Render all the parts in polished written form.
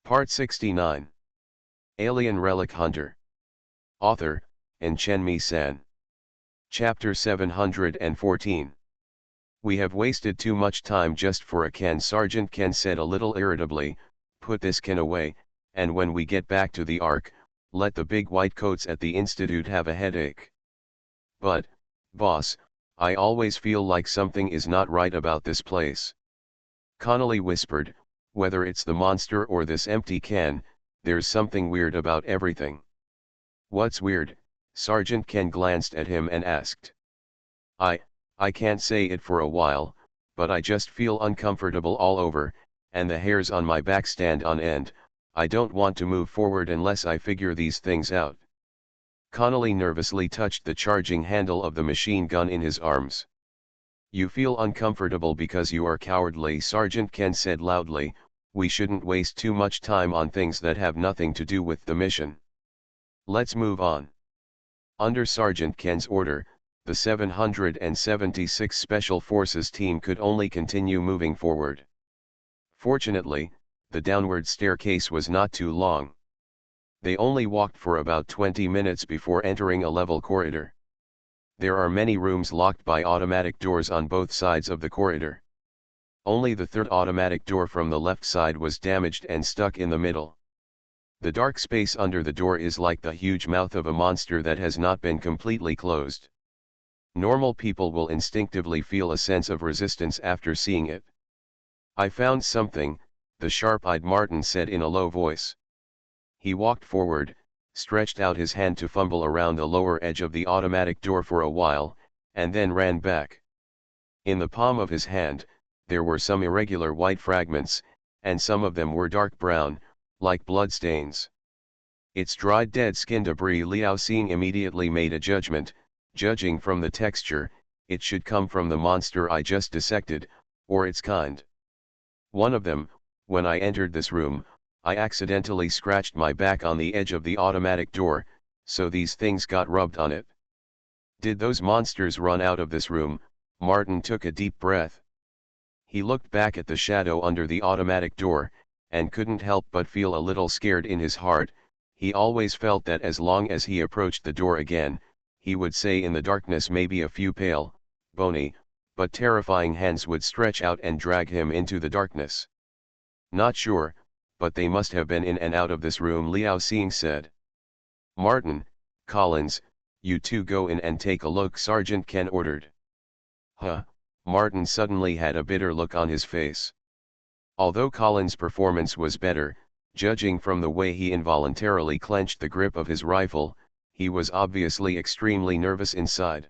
Part 69. Alien Relic Hunter. Author, Enchenmi-san. Chapter 714. We have wasted too much time just for a can, Sergeant Ken said a little irritably. Put this can away, and when we get back to the Ark, let the big white coats at the Institute have a headache. But, boss, I always feel like something is not right about this place. Connolly whispered, whether it's the monster or this empty can, there's something weird about everything. What's weird? Sergeant Ken glanced at him and asked. I can't say it for a while, but I just feel uncomfortable all over, and the hairs on my back stand on end. I don't want to move forward unless I figure these things out. Connolly nervously touched the charging handle of the machine gun in his arms. You feel uncomfortable because you are cowardly, Sergeant Ken said loudly. We shouldn't waste too much time on things that have nothing to do with the mission. Let's move on. Under Sergeant Ken's order, the 776 Special Forces team could only continue moving forward. Fortunately, the downward staircase was not too long. They only walked for about 20 minutes before entering a level corridor. There are many rooms locked by automatic doors on both sides of the corridor. Only the third automatic door from the left side was damaged and stuck in the middle. The dark space under the door is like the huge mouth of a monster that has not been completely closed. Normal people will instinctively feel a sense of resistance after seeing it. I found something, the sharp-eyed Martin said in a low voice. He walked forward, stretched out his hand to fumble around the lower edge of the automatic door for a while, and then ran back. In the palm of his hand, there were some irregular white fragments, and some of them were dark brown, like bloodstains. It's dried dead skin debris. Liao Xing immediately made a judgment. Judging from the texture, it should come from the monster I just dissected, or its kind. One of them, when I entered this room, I accidentally scratched my back on the edge of the automatic door, so these things got rubbed on it. Did those monsters run out of this room? Martin took a deep breath. He looked back at the shadow under the automatic door, and couldn't help but feel a little scared in his heart. He always felt that as long as he approached the door again, he would say in the darkness maybe a few pale, bony, but terrifying hands would stretch out and drag him into the darkness. Not sure, but they must have been in and out of this room, Liao Xing said. Martin, Collins, you two go in and take a look, Sergeant Ken ordered. Huh? Martin suddenly had a bitter look on his face. Although Collins' performance was better, judging from the way he involuntarily clenched the grip of his rifle, he was obviously extremely nervous inside.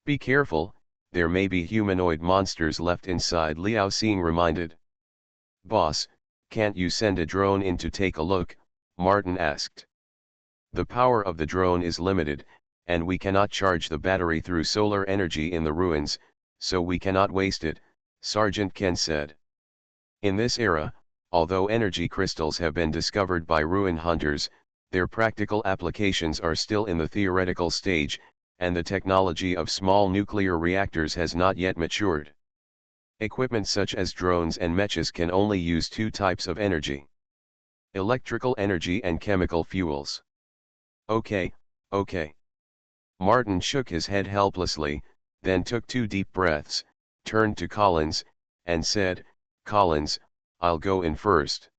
Be careful, there may be humanoid monsters left inside, Liao Xing reminded. Boss, can't you send a drone in to take a look? Martin asked. The power of the drone is limited, and we cannot charge the battery through solar energy in the ruins, so we cannot waste it, Sergeant Ken said. In this era, although energy crystals have been discovered by ruin hunters, their practical applications are still in the theoretical stage, and the technology of small nuclear reactors has not yet matured. Equipment such as drones and mechas can only use two types of energy: electrical energy and chemical fuels. Okay. Martin shook his head helplessly, then took 2 deep breaths, turned to Collins, and said, Collins, I'll go in first.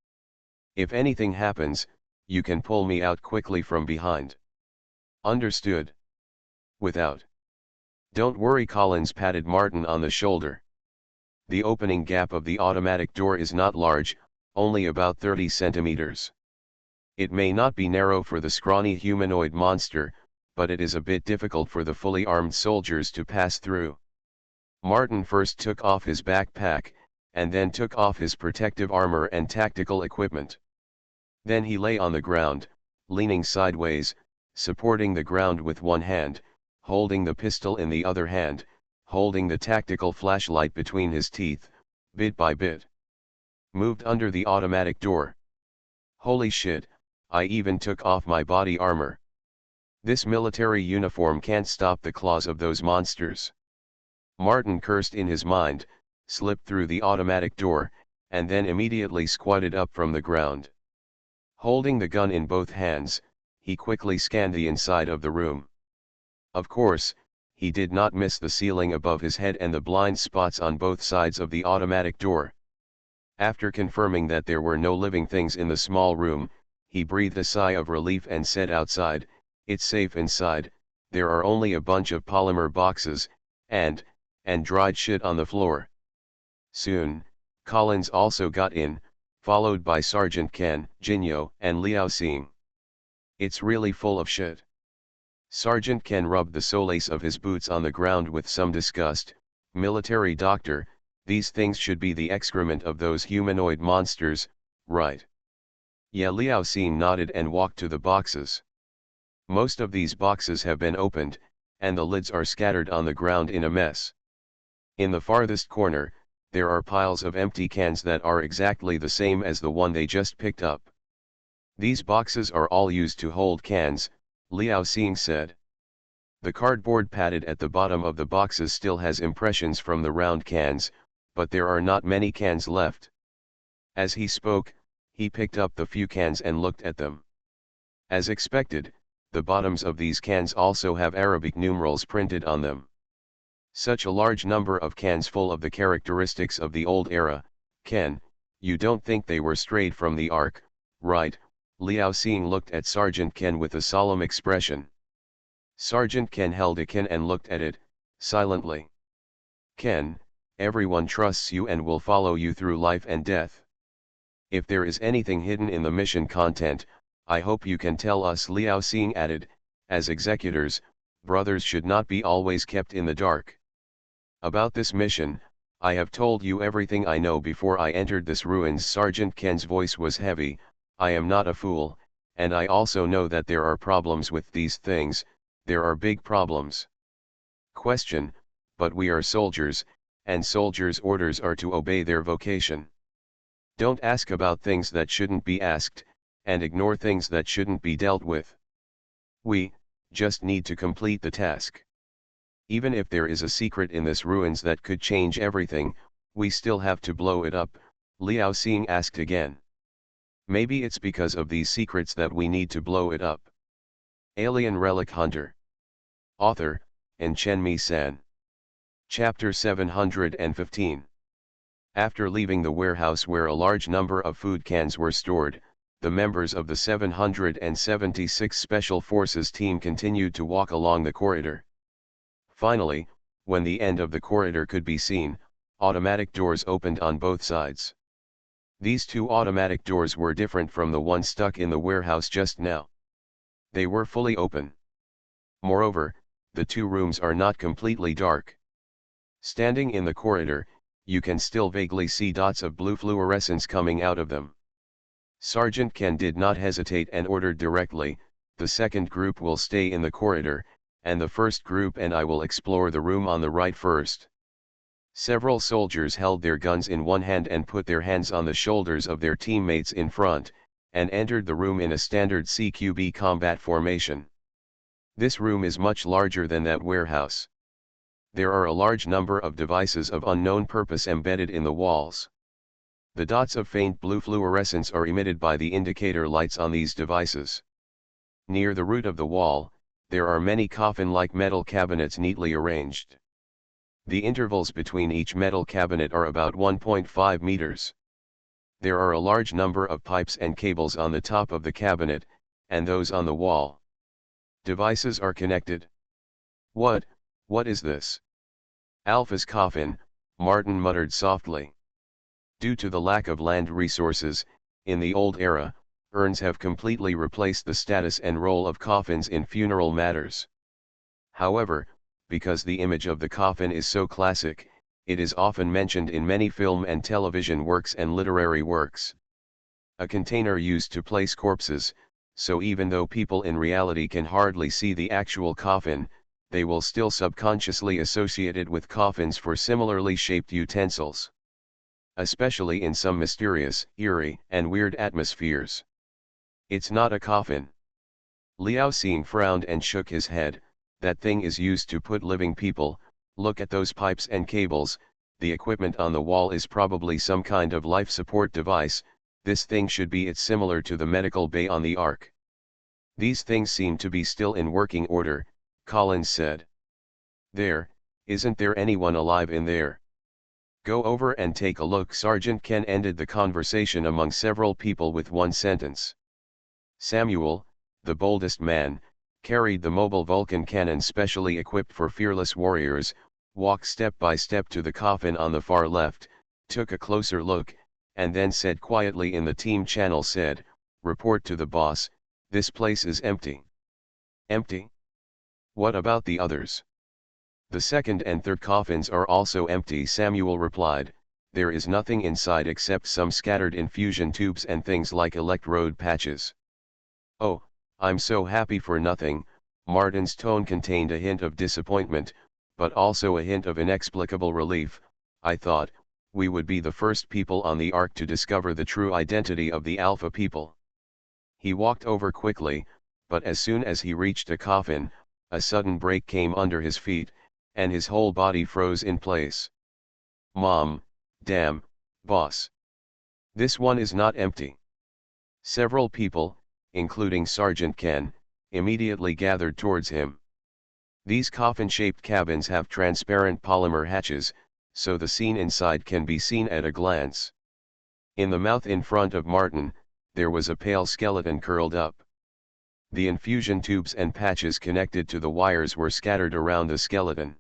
If anything happens, you can pull me out quickly from behind. Understood. Without. Don't worry, Collins patted Martin on the shoulder. The opening gap of the automatic door is not large, only about 30 centimeters. It may not be narrow for the scrawny humanoid monster, but it is a bit difficult for the fully armed soldiers to pass through. Martin first took off his backpack, and then took off his protective armor and tactical equipment. Then he lay on the ground, leaning sideways, supporting the ground with one hand, holding the pistol in the other hand, holding the tactical flashlight between his teeth, bit by bit. Moved under the automatic door. Holy shit, I even took off my body armor. This military uniform can't stop the claws of those monsters. Martin cursed in his mind, slipped through the automatic door, and then immediately squatted up from the ground. Holding the gun in both hands, he quickly scanned the inside of the room. Of course, he did not miss the ceiling above his head and the blind spots on both sides of the automatic door. After confirming that there were no living things in the small room, he breathed a sigh of relief and said outside, "It's safe inside, there are only a bunch of polymer boxes, and dried shit on the floor." Soon, Collins also got in, followed by Sergeant Ken, Jinyo, and Liao Xing. "It's really full of shit." Sergeant Ken rubbed the soles of his boots on the ground with some disgust. "Military doctor, these things should be the excrement of those humanoid monsters, right?" "Yeah." Liao Xing nodded and walked to the boxes. Most of these boxes have been opened, and the lids are scattered on the ground in a mess. In the farthest corner, there are piles of empty cans that are exactly the same as the one they just picked up. "These boxes are all used to hold cans," Liao Xing said. "The cardboard padded at the bottom of the boxes still has impressions from the round cans, but there are not many cans left." As he spoke, he picked up the few cans and looked at them. As expected, the bottoms of these cans also have Arabic numerals printed on them. Such a large number of cans full of the characteristics of the old era. "Ken, you don't think they were strayed from the Ark, right?" Liao Xing looked at Sergeant Ken with a solemn expression. Sergeant Ken held a can and looked at it, silently. "Ken, everyone trusts you and will follow you through life and death. If there is anything hidden in the mission content, I hope you can tell us," Liao Xing added. "As executors, brothers should not be always kept in the dark. About this mission, I have told you everything I know before I entered this ruins." Sergeant Ken's voice was heavy. "I am not a fool, and I also know that there are problems with these things, there are big problems. Question, but we are soldiers, and soldiers' orders are to obey their vocation. Don't ask about things that shouldn't be asked, and ignore things that shouldn't be dealt with. We just need to complete the task. Even if there is a secret in this ruins that could change everything, we still have to blow it up." Liao Xing asked again. "Maybe it's because of these secrets that we need to blow it up." Alien Relic Hunter. Author, Chen San. Chapter 715. After leaving the warehouse where a large number of food cans were stored, the members of the 776 Special Forces team continued to walk along the corridor. Finally, when the end of the corridor could be seen, automatic doors opened on both sides. These two automatic doors were different from the one stuck in the warehouse just now. They were fully open. Moreover, the two rooms are not completely dark. Standing in the corridor, you can still vaguely see dots of blue fluorescence coming out of them. Sergeant Ken did not hesitate and ordered directly, "The second group will stay in the corridor, and the first group and I will explore the room on the right first." Several soldiers held their guns in one hand and put their hands on the shoulders of their teammates in front, and entered the room in a standard CQB combat formation. This room is much larger than that warehouse. There are a large number of devices of unknown purpose embedded in the walls. The dots of faint blue fluorescence are emitted by the indicator lights on these devices. Near the root of the wall, there are many coffin-like metal cabinets neatly arranged. The intervals between each metal cabinet are about 1.5 meters. There are a large number of pipes and cables on the top of the cabinet, and those on the wall. Devices are connected. What is this?" "Alpha's coffin," Martin muttered softly. Due to the lack of land resources, in the old era, urns have completely replaced the status and role of coffins in funeral matters. However, because the image of the coffin is so classic, it is often mentioned in many film and television works and literary works. A container used to place corpses, so even though people in reality can hardly see the actual coffin, they will still subconsciously associate it with coffins for similarly shaped utensils. Especially in some mysterious, eerie, and weird atmospheres. "It's not a coffin." Liao Xing frowned and shook his head. "That thing is used to put living people. Look at those pipes and cables, the equipment on the wall is probably some kind of life support device, this thing should be it's similar to the medical bay on the Ark. These things seem to be still in working order, Collins said. Isn't there anyone alive in there? Go over and take a look. Sergeant Ken ended the conversation among several people with one sentence. Samuel, the boldest man, carried the mobile Vulcan cannon specially equipped for fearless warriors, walked step by step to the coffin on the far left, took a closer look, and then said quietly in the team channel report to the boss, this place is empty. Empty? What about the others? The second and third coffins are also empty, Samuel replied. There is nothing inside except some scattered infusion tubes and things like electrode patches. Oh, I'm so happy for nothing. Martin's tone contained a hint of disappointment, but also a hint of inexplicable relief. I thought, we would be the first people on the Ark to discover the true identity of the Alpha people. He walked over quickly, but as soon as he reached a coffin, a sudden break came under his feet, and his whole body froze in place. Mom, damn, boss. This one is not empty. Several people, including Sergeant Ken, immediately gathered towards him. These coffin-shaped cabins have transparent polymer hatches, so the scene inside can be seen at a glance. In the mouth in front of Martin, there was a pale skeleton curled up. The infusion tubes and patches connected to the wires were scattered around the skeleton.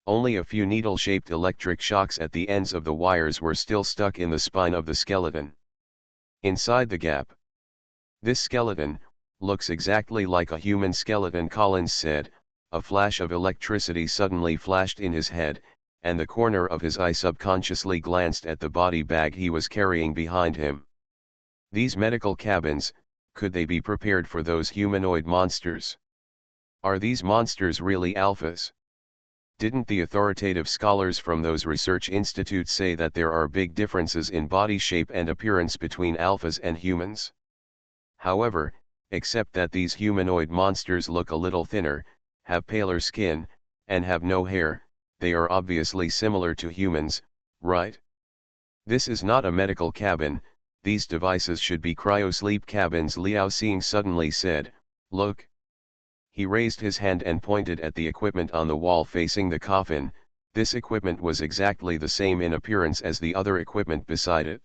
Only a few needle-shaped electric shocks at the ends of the wires were still stuck in the spine of the skeleton. Inside the gap. This skeleton looks exactly like a human skeleton, Collins said. A flash of electricity suddenly flashed in his head, and the corner of his eye subconsciously glanced at the body bag he was carrying behind him. These medical cabins, could they be prepared for those humanoid monsters? Are these monsters really alphas? Didn't the authoritative scholars from those research institutes say that there are big differences in body shape and appearance between alphas and humans? However, except that these humanoid monsters look a little thinner, have paler skin, and have no hair, they are obviously similar to humans, right? This is not a medical cabin, these devices should be cryosleep cabins, Liao Xing suddenly said. Look. He raised his hand and pointed at the equipment on the wall facing the coffin. This equipment was exactly the same in appearance as the other equipment beside it.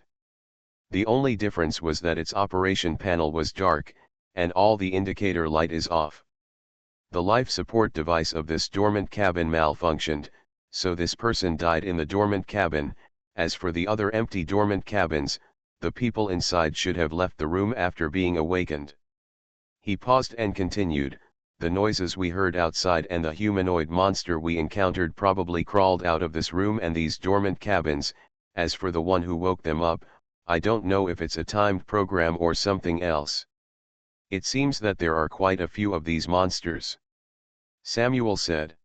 The only difference was that its operation panel was dark, and all the indicator light is off. The life support device of this dormant cabin malfunctioned, so this person died in the dormant cabin. As for the other empty dormant cabins, the people inside should have left the room after being awakened. He paused and continued. The noises we heard outside and the humanoid monster we encountered probably crawled out of this room and these dormant cabins. As for the one who woke them up, I don't know if it's a timed program or something else. It seems that there are quite a few of these monsters. Samuel said.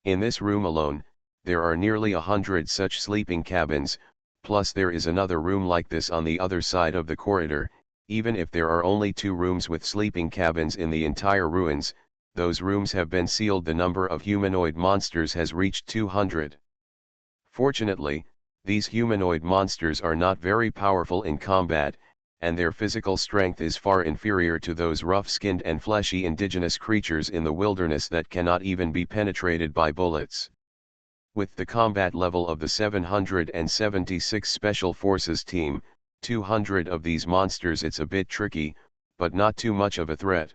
In this room alone, there are nearly 100 such sleeping cabins, plus there is another room like this on the other side of the corridor. Even if there are only 2 rooms with sleeping cabins in the entire ruins, those rooms have been sealed. The number of humanoid monsters has reached 200. Fortunately, these humanoid monsters are not very powerful in combat, and their physical strength is far inferior to those rough-skinned and fleshy indigenous creatures in the wilderness that cannot even be penetrated by bullets. With the combat level of the 776 Special Forces team, 200 of these monsters, it's a bit tricky, but not too much of a threat.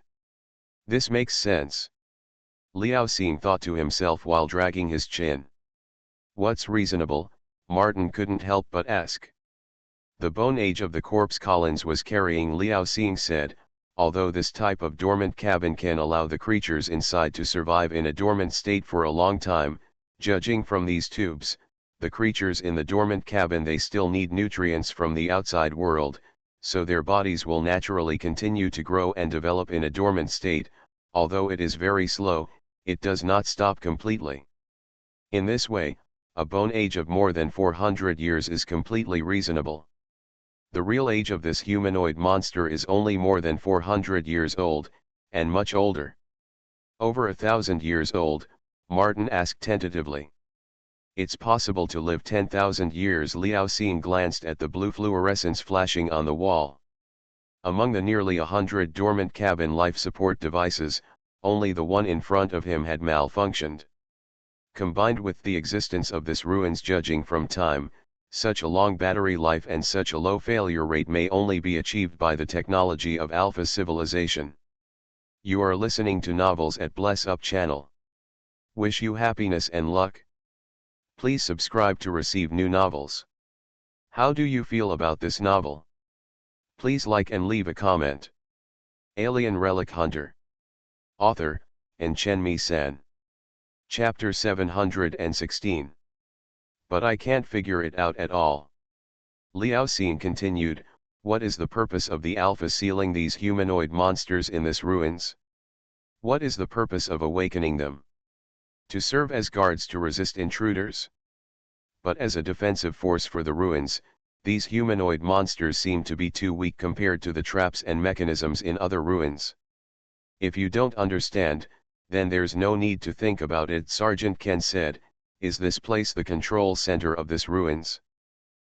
This makes sense. Liao Xing thought to himself while dragging his chin. What's reasonable? Martin couldn't help but ask. The bone age of the corpse Collins was carrying, Liao Xing said. Although this type of dormant cabin can allow the creatures inside to survive in a dormant state for a long time, judging from these tubes, the creatures in the dormant cabin, they still need nutrients from the outside world, so their bodies will naturally continue to grow and develop in a dormant state. Although it is very slow, it does not stop completely. In this way, a bone age of more than 400 years is completely reasonable. The real age of this humanoid monster is only more than 400 years old, and much older. Over 1,000 years old, Martin asked tentatively. It's possible to live 10,000 years. Liao Xing glanced at the blue fluorescence flashing on the wall. Among the nearly 100 dormant cabin life support devices, only the one in front of him had malfunctioned. Combined with the existence of this ruins, judging from time, such a long battery life and such a low failure rate may only be achieved by the technology of Alpha civilization. You are listening to Novels at Bless Up channel. Wish you happiness and luck. Please subscribe to receive new novels. How do you feel about this novel? Please like and leave a comment. Alien Relic Hunter. Author, Chen-Mi-san. Chapter 716. But I can't figure it out at all. Liao Xing continued, what is the purpose of the Alpha sealing these humanoid monsters in this ruins? What is the purpose of awakening them? To serve as guards to resist intruders? But as a defensive force for the ruins, these humanoid monsters seem to be too weak compared to the traps and mechanisms in other ruins. If you don't understand, then there's no need to think about it, Sergeant Ken said. Is this place the control center of this ruins?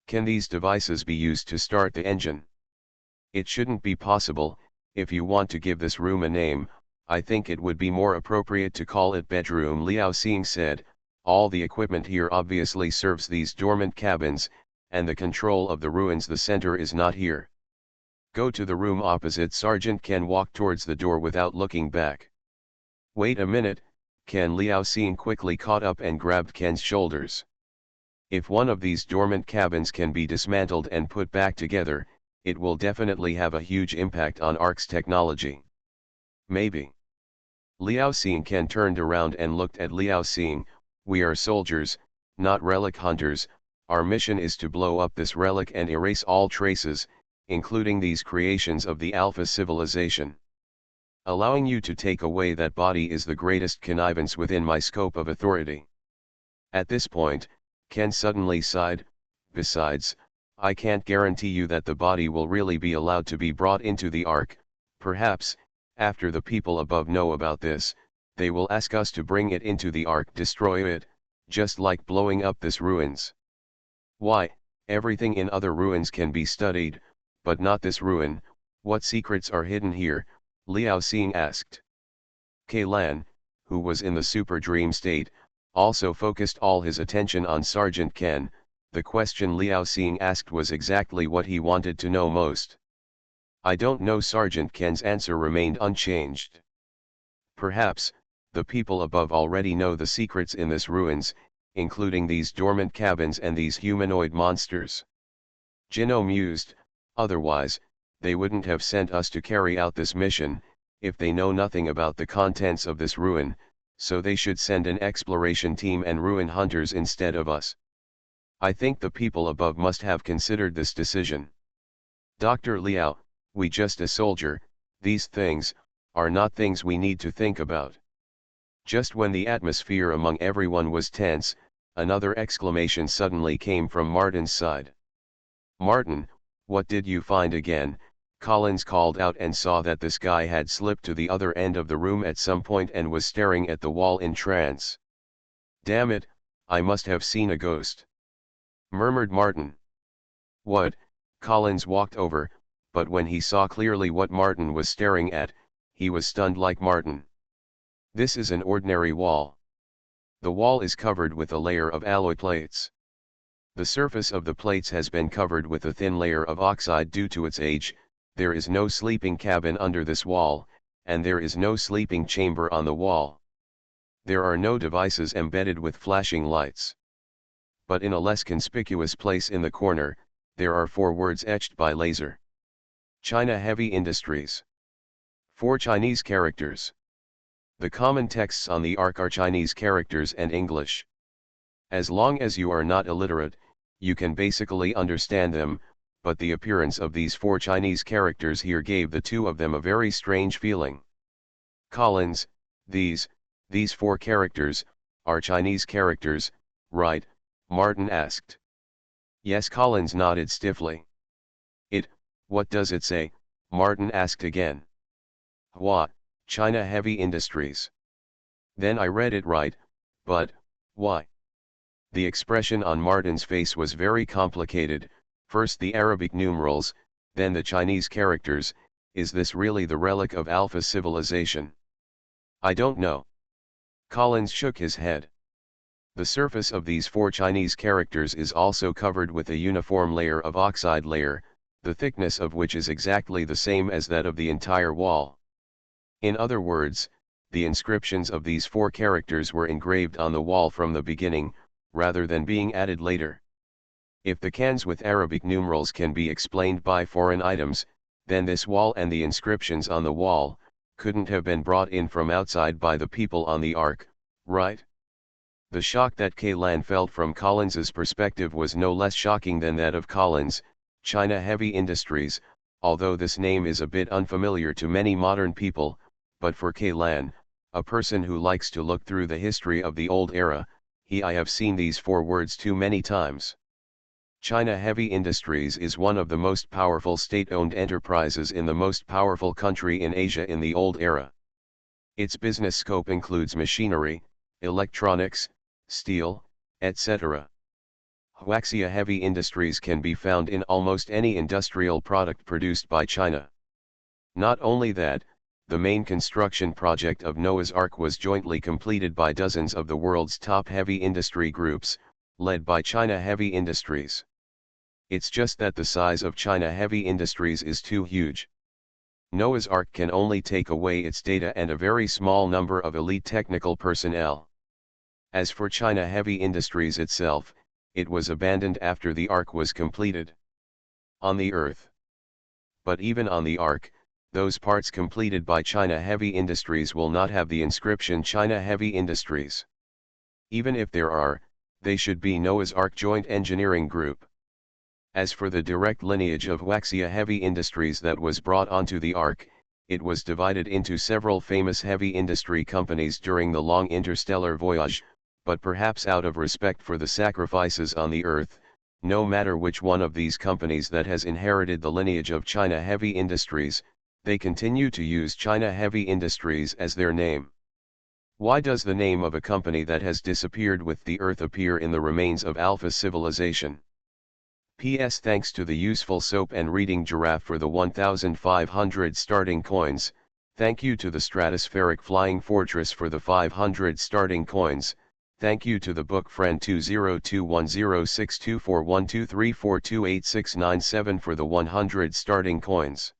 Can these devices be used to start the engine? It shouldn't be possible. If you want to give this room a name, I think it would be more appropriate to call it bedroom, Liao Xing said. All the equipment here obviously serves these dormant cabins, and the control of the ruins, the center, is not here. Go to the room opposite. Sergeant Ken walked towards the door without looking back. Wait a minute, Ken. Liao Xing quickly caught up and grabbed Ken's shoulders. If one of these dormant cabins can be dismantled and put back together, it will definitely have a huge impact on ARC's technology. Maybe. Liao Xing. Ken turned around and looked at Liao Xing. We are soldiers, not relic hunters. Our mission is to blow up this relic and erase all traces, including these creations of the Alpha civilization. Allowing you to take away that body is the greatest connivance within my scope of authority. At this point, Ken suddenly sighed. Besides, I can't guarantee you that the body will really be allowed to be brought into the Ark. Perhaps, after the people above know about this, they will ask us to bring it into the Ark, destroy it, just like blowing up this ruins. Why, everything in other ruins can be studied, but not this ruin. What secrets are hidden here? Liao Xing asked. Kailan, who was in the super dream state, also focused all his attention on Sergeant Ken. The question Liao Xing asked was exactly what he wanted to know most. I don't know. Sergeant Ken's answer remained unchanged. Perhaps, the people above already know the secrets in this ruins, including these dormant cabins and these humanoid monsters. Jino mused, otherwise, they wouldn't have sent us to carry out this mission. If they know nothing about the contents of this ruin, so they should send an exploration team and ruin hunters instead of us. I think the people above must have considered this decision. Dr. Liao, we just a soldier, these things, are not things we need to think about. Just when the atmosphere among everyone was tense, another exclamation suddenly came from Martin's side. Martin, what did you find again? Collins called out and saw that this guy had slipped to the other end of the room at some point and was staring at the wall in trance. Damn it, I must have seen a ghost, murmured Martin. What? Collins walked over, but when he saw clearly what Martin was staring at, he was stunned like Martin. This is an ordinary wall. The wall is covered with a layer of alloy plates. The surface of the plates has been covered with a thin layer of oxide due to its age. There is no sleeping cabin under this wall, and there is no sleeping chamber on the wall. There are no devices embedded with flashing lights. But in a less conspicuous place in the corner, there are 4 words etched by laser. China Heavy Industries. 4 Chinese characters. The common texts on the Ark are Chinese characters and English. As long as you are not illiterate, you can basically understand them, but the appearance of these 4 Chinese characters here gave the 2 of them a very strange feeling. Collins, these 4 characters, are Chinese characters, right? Martin asked. Yes, Collins nodded stiffly. What does it say? Martin asked again. What? China Heavy Industries. Then I read it right, but, why? The expression on Martin's face was very complicated, first the Arabic numerals, then the Chinese characters. Is this really the relic of Alpha civilization? I don't know. Collins shook his head. The surface of these 4 Chinese characters is also covered with a uniform layer of oxide layer, the thickness of which is exactly the same as that of the entire wall. In other words, the inscriptions of these 4 characters were engraved on the wall from the beginning, rather than being added later. If the cans with Arabic numerals can be explained by foreign items, then this wall and the inscriptions on the wall couldn't have been brought in from outside by the people on the Ark, right? The shock that Kaylan felt from Collins's perspective was no less shocking than that of Collins. China Heavy Industries, although this name is a bit unfamiliar to many modern people, but for Kaylan, a person who likes to look through the history of the old era, I have seen these 4 words too many times. China Heavy Industries is one of the most powerful state-owned enterprises in the most powerful country in Asia in the old era. Its business scope includes machinery, electronics, steel, etc. Huaxia Heavy Industries can be found in almost any industrial product produced by China. Not only that, the main construction project of Noah's Ark was jointly completed by dozens of the world's top heavy industry groups, led by China Heavy Industries. It's just that the size of China Heavy Industries is too huge. Noah's Ark can only take away its data and a very small number of elite technical personnel. As for China Heavy Industries itself, it was abandoned after the Ark was completed. On the Earth. But even on the Ark, those parts completed by China Heavy Industries will not have the inscription China Heavy Industries. Even if there are, they should be Noah's Ark Joint Engineering Group. As for the direct lineage of Huaxia Heavy Industries that was brought onto the Ark, it was divided into several famous heavy industry companies during the long interstellar voyage, but perhaps out of respect for the sacrifices on the Earth, no matter which one of these companies that has inherited the lineage of China Heavy Industries, they continue to use China Heavy Industries as their name. Why does the name of a company that has disappeared with the Earth appear in the remains of Alpha civilization? P.S. Thanks to the useful soap and reading giraffe for the 1,500 starting coins, thank you to the stratospheric flying fortress for the 500 starting coins, thank you to the book friend 20210624123428697 for the 100 starting coins.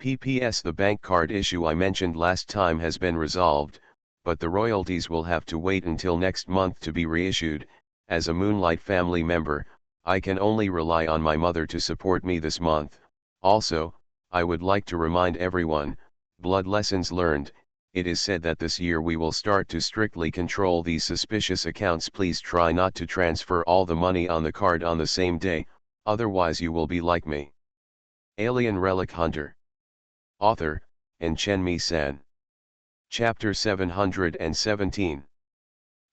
PPS The bank card issue I mentioned last time has been resolved, but the royalties will have to wait until next month to be reissued. As a Moonlight family member, I can only rely on my mother to support me this month. Also, I would like to remind everyone, blood lessons learned, it is said that this year we will start to strictly control these suspicious accounts. Please try not to transfer all the money on the card on the same day, otherwise you will be like me. Alien Relic Hunter. Author, and Chen-Mi-san. Chapter 717.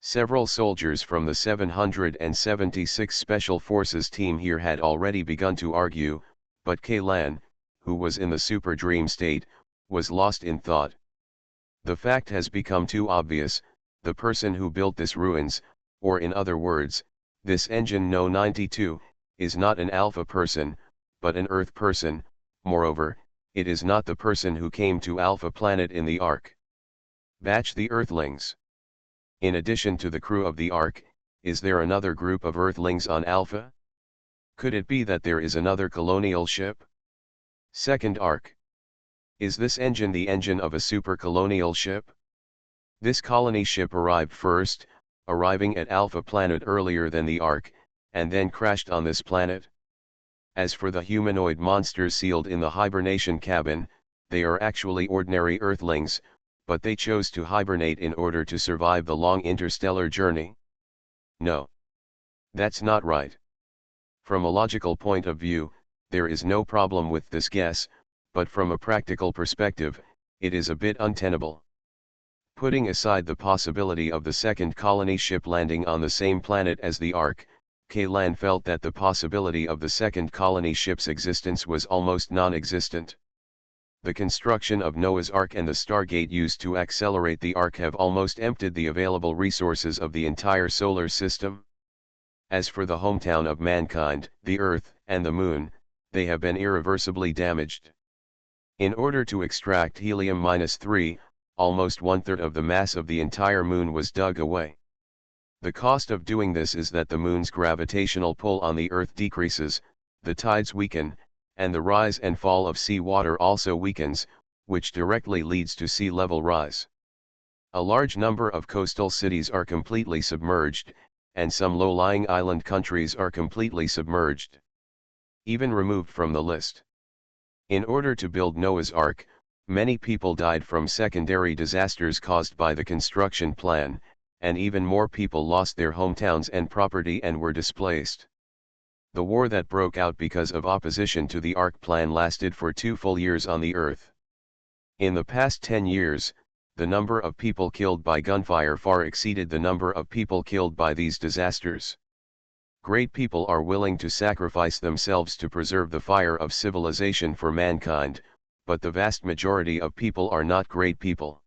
Several soldiers from the 776 Special Forces team here had already begun to argue, but Kaylan, who was in the super dream state, was lost in thought. The fact has become too obvious, the person who built this ruins, or in other words, this engine No 92, is not an Alpha person, but an Earth person. Moreover, it is not the person who came to Alpha Planet in the Ark. Batch the Earthlings. In addition to the crew of the Ark, is there another group of Earthlings on Alpha? Could it be that there is another colonial ship? Second Ark. Is this engine the engine of a super colonial ship? This colony ship arrived first, arriving at Alpha Planet earlier than the Ark, and then crashed on this planet. As for the humanoid monsters sealed in the hibernation cabin, they are actually ordinary Earthlings, but they chose to hibernate in order to survive the long interstellar journey. No. That's not right. From a logical point of view, there is no problem with this guess, but from a practical perspective, it is a bit untenable. Putting aside the possibility of the second colony ship landing on the same planet as the Ark, Kaylan felt that the possibility of the second colony ship's existence was almost non-existent. The construction of Noah's Ark and the Stargate used to accelerate the Ark have almost emptied the available resources of the entire solar system. As for the hometown of mankind, the Earth, and the Moon, they have been irreversibly damaged. In order to extract helium-3, almost one-third of the mass of the entire Moon was dug away. The cost of doing this is that the Moon's gravitational pull on the Earth decreases, the tides weaken, and the rise and fall of sea water also weakens, which directly leads to sea level rise. A large number of coastal cities are completely submerged, and some low-lying island countries are completely submerged. Even removed from the list. In order to build Noah's Ark, many people died from secondary disasters caused by the construction plan, and even more people lost their hometowns and property and were displaced. The war that broke out because of opposition to the Ark plan lasted for 2 full years on the Earth. In the past 10 years, the number of people killed by gunfire far exceeded the number of people killed by these disasters. Great people are willing to sacrifice themselves to preserve the fire of civilization for mankind, but the vast majority of people are not great people.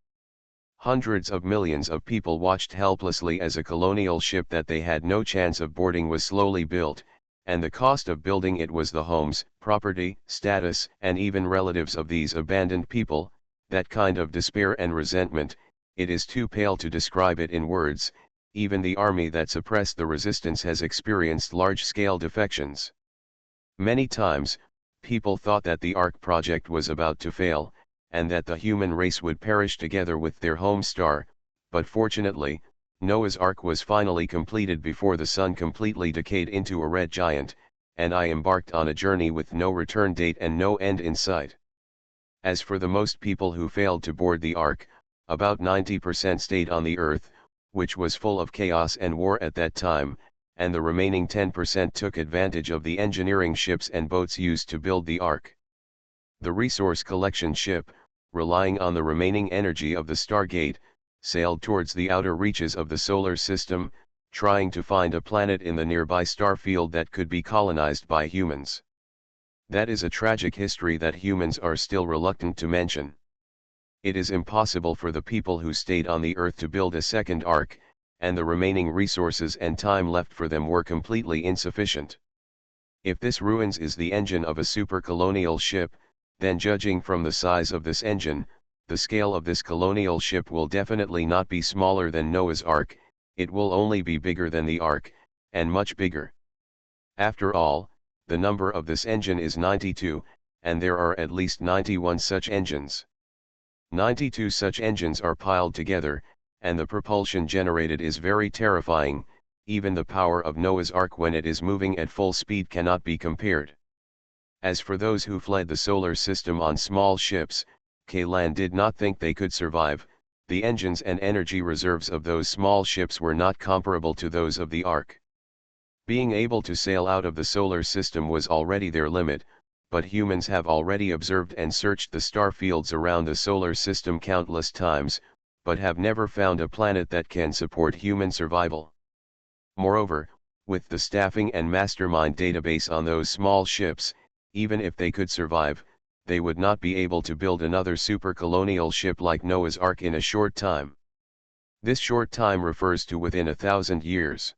Hundreds of millions of people watched helplessly as a colonial ship that they had no chance of boarding was slowly built, and the cost of building it was the homes, property, status, and even relatives of these abandoned people. That kind of despair and resentment, it is too pale to describe it in words. Even the army that suppressed the resistance has experienced large-scale defections. Many times, people thought that the Ark project was about to fail, and that the human race would perish together with their home star, but fortunately, Noah's Ark was finally completed before the sun completely decayed into a red giant, and I embarked on a journey with no return date and no end in sight. As for the most people who failed to board the Ark, about 90% stayed on the Earth, which was full of chaos and war at that time, and the remaining 10% took advantage of the engineering ships and boats used to build the Ark. The resource collection ship, relying on the remaining energy of the Stargate, sailed towards the outer reaches of the solar system, trying to find a planet in the nearby star field that could be colonized by humans. That is a tragic history that humans are still reluctant to mention. It is impossible for the people who stayed on the Earth to build a second Ark, and the remaining resources and time left for them were completely insufficient. If this ruins is the engine of a super colonial ship, then judging from the size of this engine, the scale of this colonial ship will definitely not be smaller than Noah's Ark, it will only be bigger than the Ark, and much bigger. After all, the number of this engine is 92, and there are at least 91 such engines. 92 such engines are piled together, and the propulsion generated is very terrifying. Even the power of Noah's Ark when it is moving at full speed cannot be compared. As for those who fled the solar system on small ships, Kaylan did not think they could survive. The engines and energy reserves of those small ships were not comparable to those of the Ark. Being able to sail out of the solar system was already their limit, but humans have already observed and searched the star fields around the solar system countless times, but have never found a planet that can support human survival. Moreover, with the staffing and mastermind database on those small ships, even if they could survive, they would not be able to build another super colonial ship like Noah's Ark in a short time. This short time refers to within 1,000 years.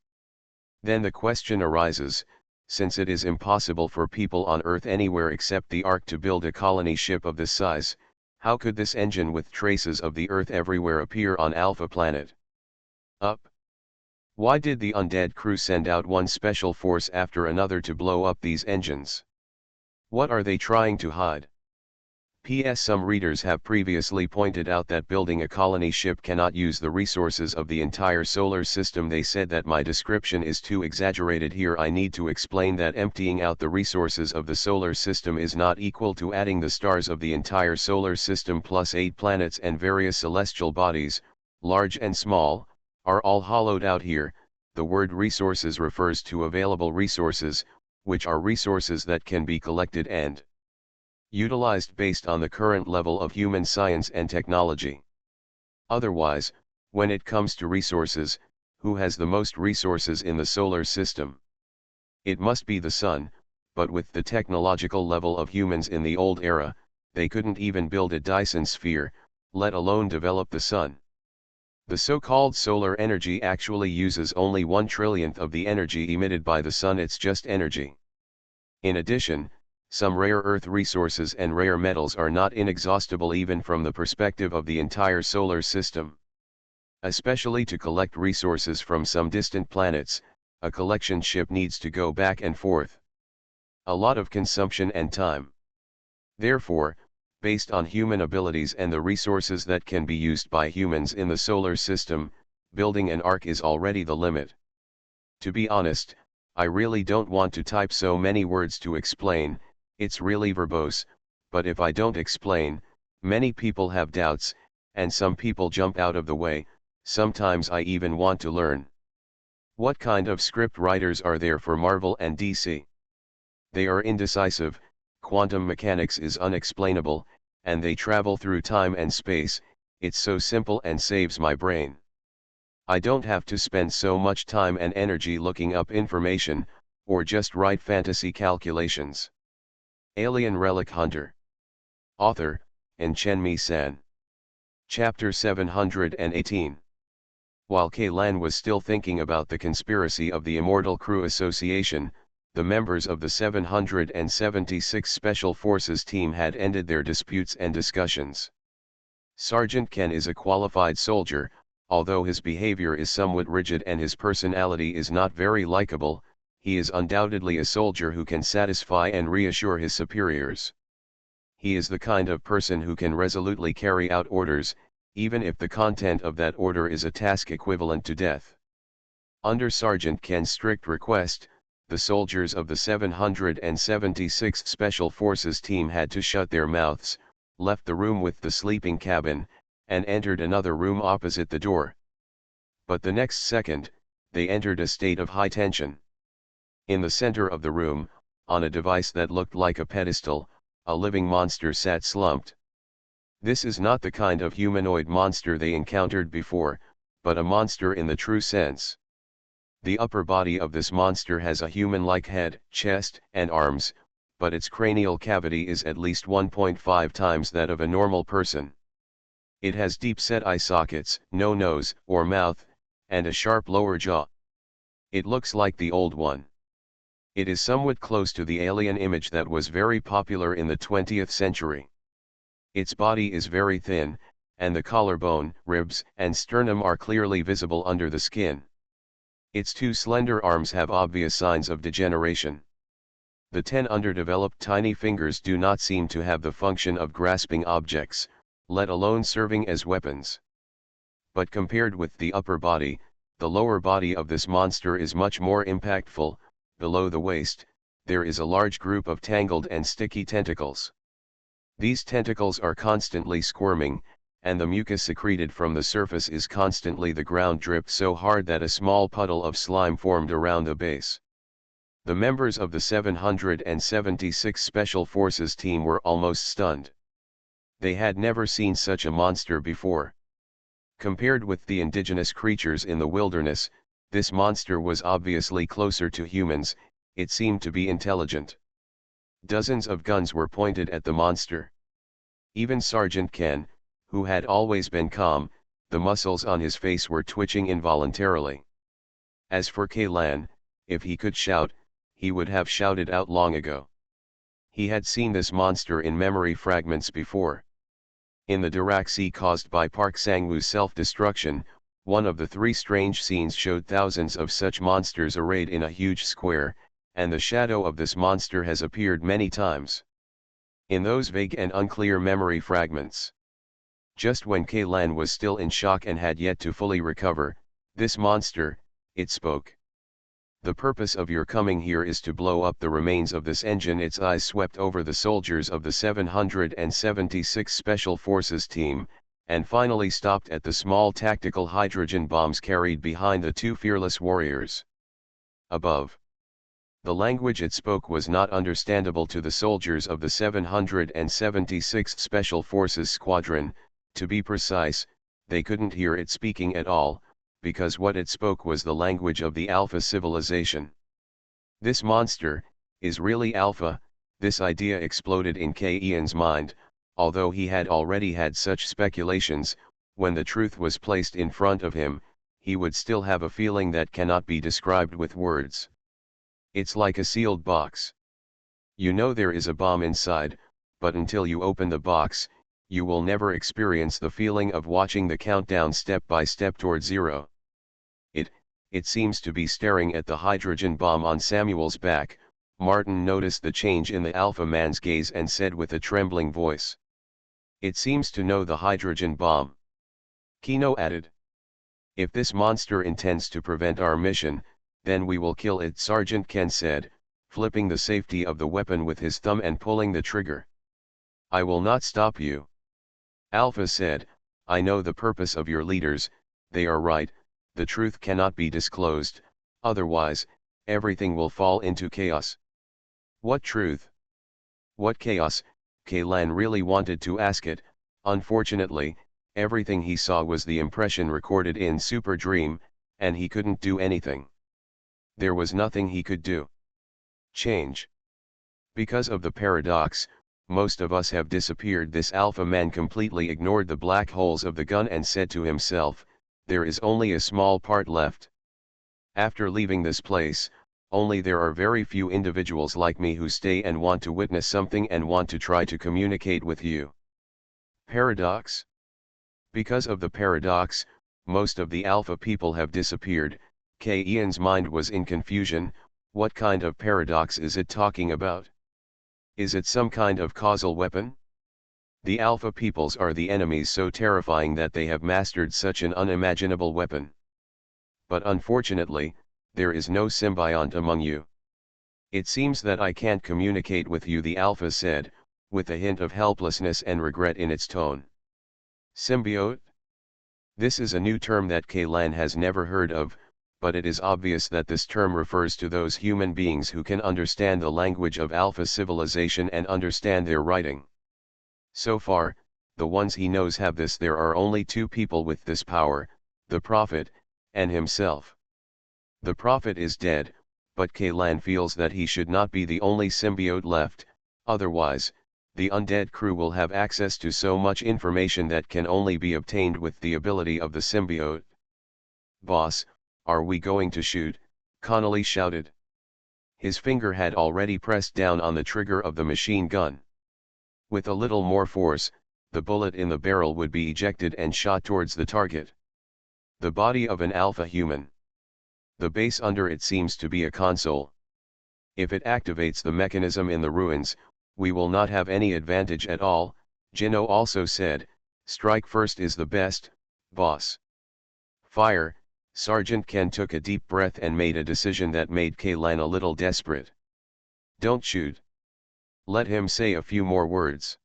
Then the question arises, since it is impossible for people on Earth anywhere except the Ark to build a colony ship of this size, how could this engine with traces of the Earth everywhere appear on Alpha Planet? Up. Why did the undead crew send out one special force after another to blow up these engines? What are they trying to hide? P.S. Some readers have previously pointed out that building a colony ship cannot use the resources of the entire solar system. They said that my description is too exaggerated. Here I need to explain that emptying out the resources of the solar system is not equal to adding the stars of the entire solar system plus 8 planets and various celestial bodies, large and small, are all hollowed out here. The word resources refers to available resources, which are resources that can be collected and utilized based on the current level of human science and technology. Otherwise, when it comes to resources, who has the most resources in the solar system? It must be the sun, but with the technological level of humans in the old era, they couldn't even build a Dyson sphere, let alone develop the sun. The so-called solar energy actually uses only 1/1,000,000th of the energy emitted by the sun. It's just energy. In addition, some rare earth resources and rare metals are not inexhaustible even from the perspective of the entire solar system. Especially to collect resources from some distant planets, a collection ship needs to go back and forth. A lot of consumption and time. Therefore, based on human abilities and the resources that can be used by humans in the solar system, building an ark is already the limit. To be honest, I really don't want to type so many words to explain, it's really verbose, but if I don't explain, many people have doubts, and some people jump out of the way. Sometimes I even want to learn. What kind of script writers are there for Marvel and DC? They are indecisive, quantum mechanics is unexplainable, and they travel through time and space. It's so simple and saves my brain. I don't have to spend so much time and energy looking up information, or just write fantasy calculations. Alien Relic Hunter. Author, Chen-Mi-san. Chapter 718. While Kaylan was still thinking about the conspiracy of the Immortal Crew Association, the members of the 776 Special Forces team had ended their disputes and discussions. Sergeant Ken is a qualified soldier, although his behavior is somewhat rigid and his personality is not very likable. He is undoubtedly a soldier who can satisfy and reassure his superiors. He is the kind of person who can resolutely carry out orders, even if the content of that order is a task equivalent to death. Under Sergeant Ken's strict request, the soldiers of the 776 Special Forces team had to shut their mouths, left the room with the sleeping cabin, and entered another room opposite the door. But the next second, they entered a state of high tension. In the center of the room, on a device that looked like a pedestal, a living monster sat slumped. This is not the kind of humanoid monster they encountered before, but a monster in the true sense. The upper body of this monster has a human-like head, chest, and arms, but its cranial cavity is at least 1.5 times that of a normal person. It has deep-set eye sockets, no nose or mouth, and a sharp lower jaw. It looks like the old one. It is somewhat close to the alien image that was very popular in the 20th century. Its body is very thin, and the collarbone, ribs, and sternum are clearly visible under the skin. Its two slender arms have obvious signs of degeneration. The 10 underdeveloped tiny fingers do not seem to have the function of grasping objects, let alone serving as weapons. But compared with the upper body, the lower body of this monster is much more impactful. Below the waist, there is a large group of tangled and sticky tentacles. These tentacles are constantly squirming, and the mucus secreted from the surface is constantly. The ground dripped so hard that a small puddle of slime formed around the base. The members of the 776 Special Forces team were almost stunned. They had never seen such a monster before. Compared with the indigenous creatures in the wilderness, this monster was obviously closer to humans. It seemed to be intelligent. Dozens of guns were pointed at the monster. Even Sergeant Ken, who had always been calm, the muscles on his face were twitching involuntarily. As for Kaylan, if he could shout, he would have shouted out long ago. He had seen this monster in memory fragments before. In the Dirac caused by Park Sang-woo's self-destruction, one of the 3 strange scenes showed thousands of such monsters arrayed in a huge square, and the shadow of this monster has appeared many times. In those vague and unclear memory fragments. Just when Kaylan was still in shock and had yet to fully recover, this monster, it spoke. "The purpose of your coming here is to blow up the remains of this engine." Its eyes swept over the soldiers of the 776 Special Forces team, and finally stopped at the small tactical hydrogen bombs carried behind the 2 fearless warriors. Above. The language it spoke was not understandable to the soldiers of the 776 Special Forces Squadron. To be precise, they couldn't hear it speaking at all, because what it spoke was the language of the Alpha civilization. This monster is really Alpha. This idea exploded in K. Ian's mind, although he had already had such speculations. When the truth was placed in front of him, he would still have a feeling that cannot be described with words. It's like a sealed box. You know there is a bomb inside, but until you open the box, you will never experience the feeling of watching the countdown step by step toward zero. It seems to be staring at the hydrogen bomb on Samuel's back. Martin noticed the change in the Alpha man's gaze and said with a trembling voice. It seems to know the hydrogen bomb. Kino added. If this monster intends to prevent our mission, then we will kill it, Sergeant Ken said, flipping the safety of the weapon with his thumb and pulling the trigger. I will not stop you. Alpha said, I know the purpose of your leaders, they are right, the truth cannot be disclosed, otherwise, everything will fall into chaos. What truth? What chaos? Kaylan really wanted to ask it. Unfortunately, everything he saw was the impression recorded in Super Dream, and he couldn't do anything. There was nothing he could do. Change. Because of the paradox, most of us have disappeared. This Alpha man completely ignored the black holes of the gun and said to himself, there is only a small part left. After leaving this place, only there are very few individuals like me who stay and want to witness something and want to try to communicate with you. Paradox? Because of the paradox, most of the Alpha people have disappeared. Ian's mind was in confusion. What kind of paradox is it talking about? Is it some kind of causal weapon? The Alpha peoples are the enemies so terrifying that they have mastered such an unimaginable weapon. But unfortunately, there is no symbiont among you. It seems that I can't communicate with you, the Alpha said, with a hint of helplessness and regret in its tone. Symbiote? This is a new term that Kaylan has never heard of, but it is obvious that this term refers to those human beings who can understand the language of Alpha civilization and understand their writing. So far, the ones he knows have this. There are only two people with this power, the Prophet, and himself. The Prophet is dead, but Kaylan feels that he should not be the only symbiote left, otherwise, the undead crew will have access to so much information that can only be obtained with the ability of the symbiote. Boss, are we going to shoot? Connolly shouted. His finger had already pressed down on the trigger of the machine gun. With a little more force, the bullet in the barrel would be ejected and shot towards the target. The body of an Alpha human. The base under it seems to be a console. If it activates the mechanism in the ruins, we will not have any advantage at all, Jino also said. Strike first is the best, boss. Fire. Sergeant Ken took a deep breath and made a decision that made Kaylan a little desperate. Don't shoot. Let him say a few more words.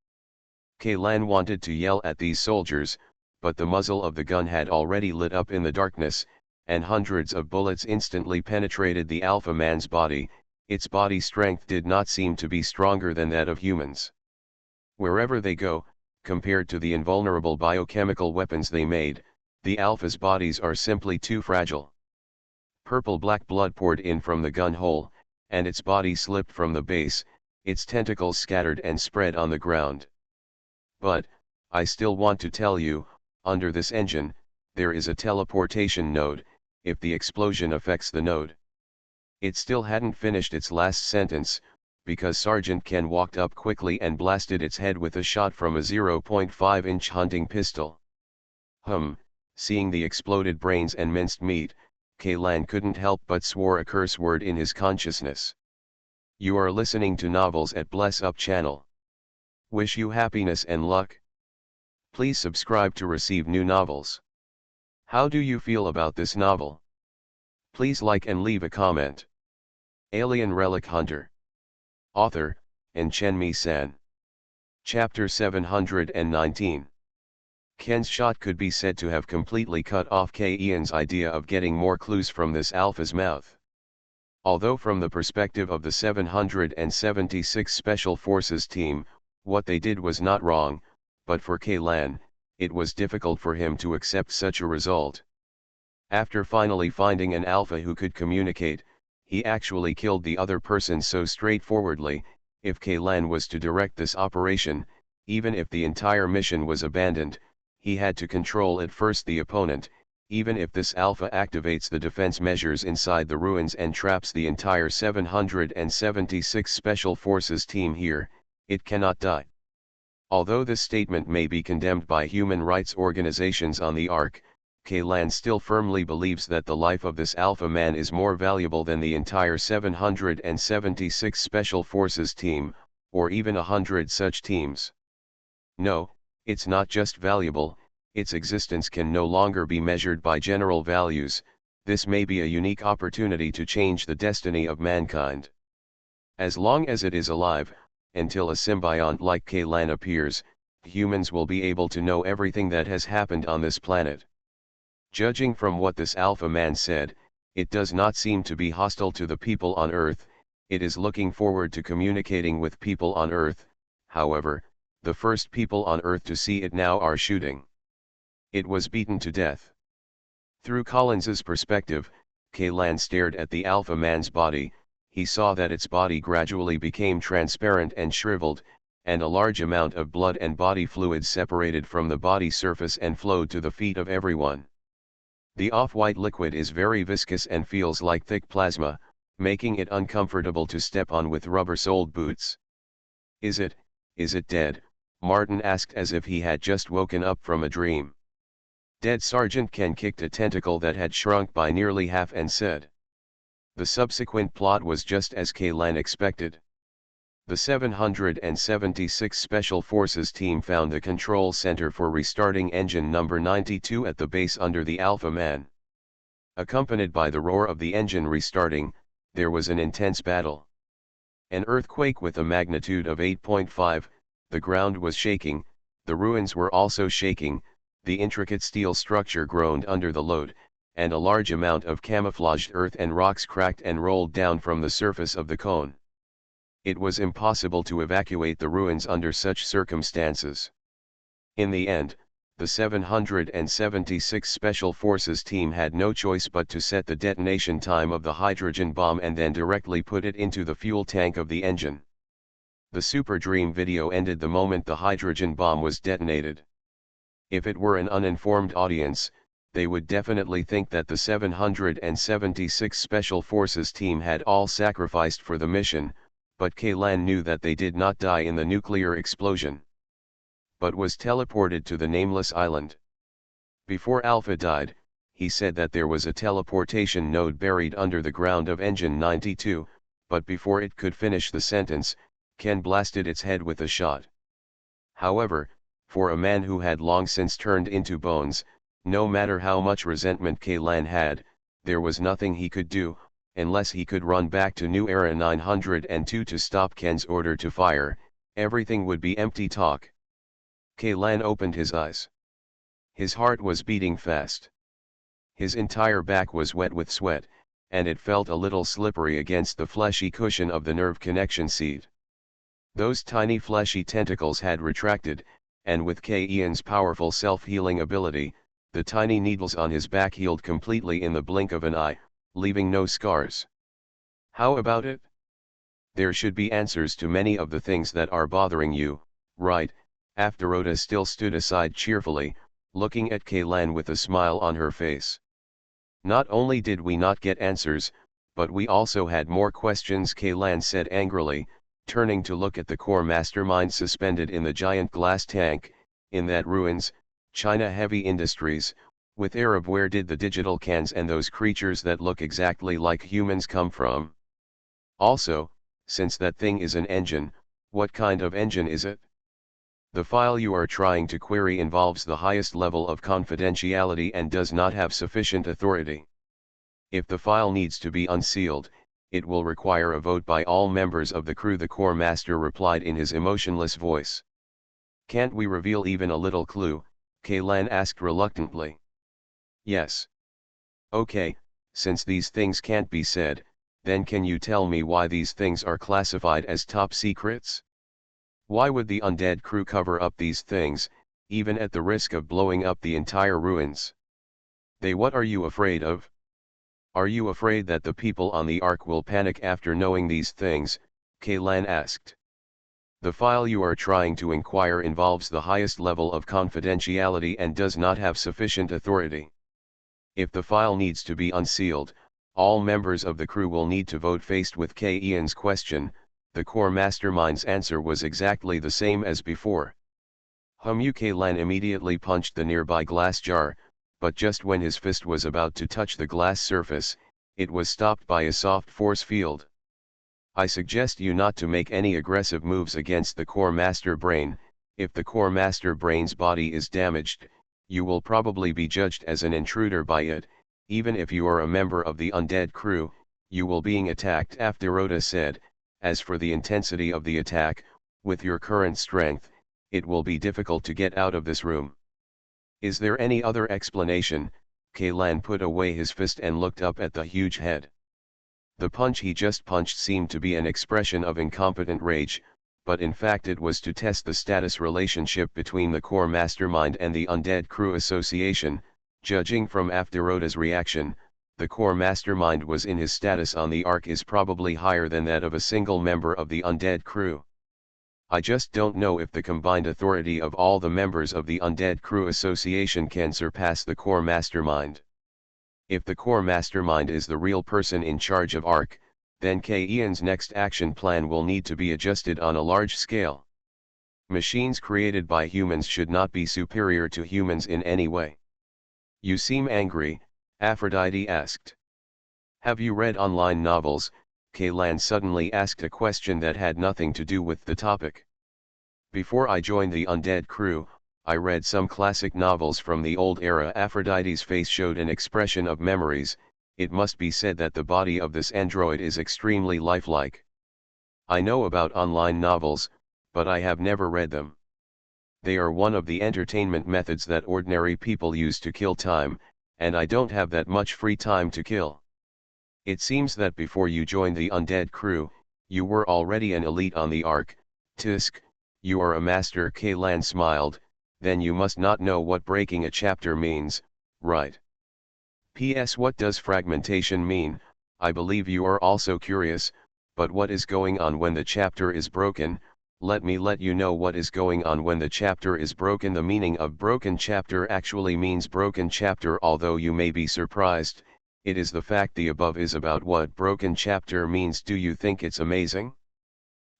Kaylan wanted to yell at these soldiers, but the muzzle of the gun had already lit up in the darkness, and hundreds of bullets instantly penetrated the Alpha man's body. Its body strength did not seem to be stronger than that of humans. Wherever they go, compared to the invulnerable biochemical weapons they made, the Alpha's bodies are simply too fragile. Purple-black blood poured in from the gun hole, and its body slipped from the base, its tentacles scattered and spread on the ground. But, I still want to tell you, under this engine, there is a teleportation node. If the explosion affects the node. It still hadn't finished its last sentence, because Sergeant Ken walked up quickly and blasted its head with a shot from a 0.5-inch hunting pistol. Seeing the exploded brains and minced meat, Kaylan couldn't help but swore a curse word in his consciousness. You are listening to Novels at Bless Up channel. Wish you happiness and luck. Please subscribe to receive new novels. How do you feel about this novel? Please like and leave a comment. Alien Relic Hunter. Author, Chen-Mi-san. Chapter 719. Ken's shot could be said to have completely cut off Ian's idea of getting more clues from this Alpha's mouth. Although from the perspective of the 776 Special Forces team, what they did was not wrong, but for Kaylan, it was difficult for him to accept such a result. After finally finding an Alpha who could communicate, he actually killed the other person so straightforwardly. If Kaylan was to direct this operation, even if the entire mission was abandoned, he had to control at first the opponent. Even if this Alpha activates the defense measures inside the ruins and traps the entire 776 Special Forces team here, it cannot die. Although this statement may be condemned by human rights organizations on the Ark, Kaylan still firmly believes that the life of this Alpha man is more valuable than the entire 776 Special Forces team, or even 100 such teams. No, it's not just valuable, its existence can no longer be measured by general values. This may be a unique opportunity to change the destiny of mankind. As long as it is alive, until a symbiont like Kaylan appears, humans will be able to know everything that has happened on this planet. Judging from what this Alpha man said, it does not seem to be hostile to the people on Earth. It is looking forward to communicating with people on Earth. However, the first people on Earth to see it now are shooting. It was beaten to death. Through Collins's perspective, Kaylan stared at the Alpha man's body. He saw that its body gradually became transparent and shriveled, and a large amount of blood and body fluid separated from the body surface and flowed to the feet of everyone. The off-white liquid is very viscous and feels like thick plasma, making it uncomfortable to step on with rubber-soled boots. Is it dead?" Martin asked as if he had just woken up from a dream. Dead. Sergeant Ken kicked a tentacle that had shrunk by nearly half and said. The subsequent plot was just as Kaylan expected. The 776 Special Forces team found the control center for restarting engine number 92 at the base under the Alpha man. Accompanied by the roar of the engine restarting, there was an intense battle. An earthquake with a magnitude of 8.5, the ground was shaking, the ruins were also shaking, the intricate steel structure groaned under the load, and a large amount of camouflaged earth and rocks cracked and rolled down from the surface of the cone. It was impossible to evacuate the ruins under such circumstances. In the end, the 776 Special Forces team had no choice but to set the detonation time of the hydrogen bomb and then directly put it into the fuel tank of the engine. The Super Dream video ended the moment the hydrogen bomb was detonated. If it were an uninformed audience, they would definitely think that the 776 Special Forces team had all sacrificed for the mission, but Kaylan knew that they did not die in the nuclear explosion, but was teleported to the nameless island. Before Alpha died, he said that there was a teleportation node buried under the ground of engine 92, but before it could finish the sentence, Ken blasted its head with a shot. However, for a man who had long since turned into bones, no matter how much resentment Kaylan had, there was nothing he could do, unless he could run back to New Era 902 to stop Ken's order to fire. Everything would be empty talk. Kaylan opened his eyes. His heart was beating fast. His entire back was wet with sweat, and it felt a little slippery against the fleshy cushion of the nerve connection seat. Those tiny fleshy tentacles had retracted, and with Ian's powerful self-healing ability, the tiny needles on his back healed completely in the blink of an eye, leaving no scars. How about it? There should be answers to many of the things that are bothering you, right? Afterota still stood aside cheerfully, looking at Kaylan with a smile on her face. Not only did we not get answers, but we also had more questions, Kaylan said angrily, turning to look at the core mastermind suspended in the giant glass tank. In that ruins, China Heavy Industries, with Arab. Where did the digital cans and those creatures that look exactly like humans come from? Also, since that thing is an engine, what kind of engine is it? The file you are trying to query involves the highest level of confidentiality and does not have sufficient authority. If the file needs to be unsealed, it will require a vote by all members of the crew, the core master replied in his emotionless voice. Can't we reveal even a little clue? Kaylan asked reluctantly. Yes. Okay, since these things can't be said, then can you tell me why these things are classified as top secrets? Why would the undead crew cover up these things, even at the risk of blowing up the entire ruins? What are you afraid of? Are you afraid that the people on the Ark will panic after knowing these things? Kaylan asked. The file you are trying to inquire involves the highest level of confidentiality and does not have sufficient authority. If the file needs to be unsealed, all members of the crew will need to vote. Faced with K. Ian's question, the core mastermind's answer was exactly the same as before. K. Lan immediately punched the nearby glass jar, but just when his fist was about to touch the glass surface, it was stopped by a soft force field. I suggest you not to make any aggressive moves against the core master brain. If the core master brain's body is damaged, you will probably be judged as an intruder by it. Even if you are a member of the undead crew, you will being attacked, Afterota said. As for the intensity of the attack, with your current strength, it will be difficult to get out of this room. Is there any other explanation? K. Lan put away his fist and looked up at the huge head. The punch he just punched seemed to be an expression of incompetent rage, but in fact it was to test the status relationship between the core mastermind and the Undead Crew Association. Judging from Afterota's reaction, the core mastermind was in his status on the Ark is probably higher than that of a single member of the Undead Crew. I just don't know if the combined authority of all the members of the Undead Crew Association can surpass the core mastermind. If the core mastermind is the real person in charge of Ark, then K. Ian's next action plan will need to be adjusted on a large scale. Machines created by humans should not be superior to humans in any way. You seem angry, Aphrodite asked. Have you read online novels? K. Lan suddenly asked a question that had nothing to do with the topic. Before I joined the Undead Crew, I read some classic novels from the old era. Aphrodite's face showed an expression of memories. It must be said that the body of this android is extremely lifelike. I know about online novels, but I have never read them. They are one of the entertainment methods that ordinary people use to kill time, and I don't have that much free time to kill. It seems that before you joined the Undead Crew, you were already an elite on the Ark. Tisk, you are a master. K. Lan smiled. Then you must not know what breaking a chapter means, right? P.S. What does fragmentation mean? I believe you are also curious, but what is going on when the chapter is broken? Let me let you know what is going on when the chapter is broken. The meaning of broken chapter actually means broken chapter. Although you may be surprised, it is the fact the above is about what broken chapter means. Do you think it's amazing?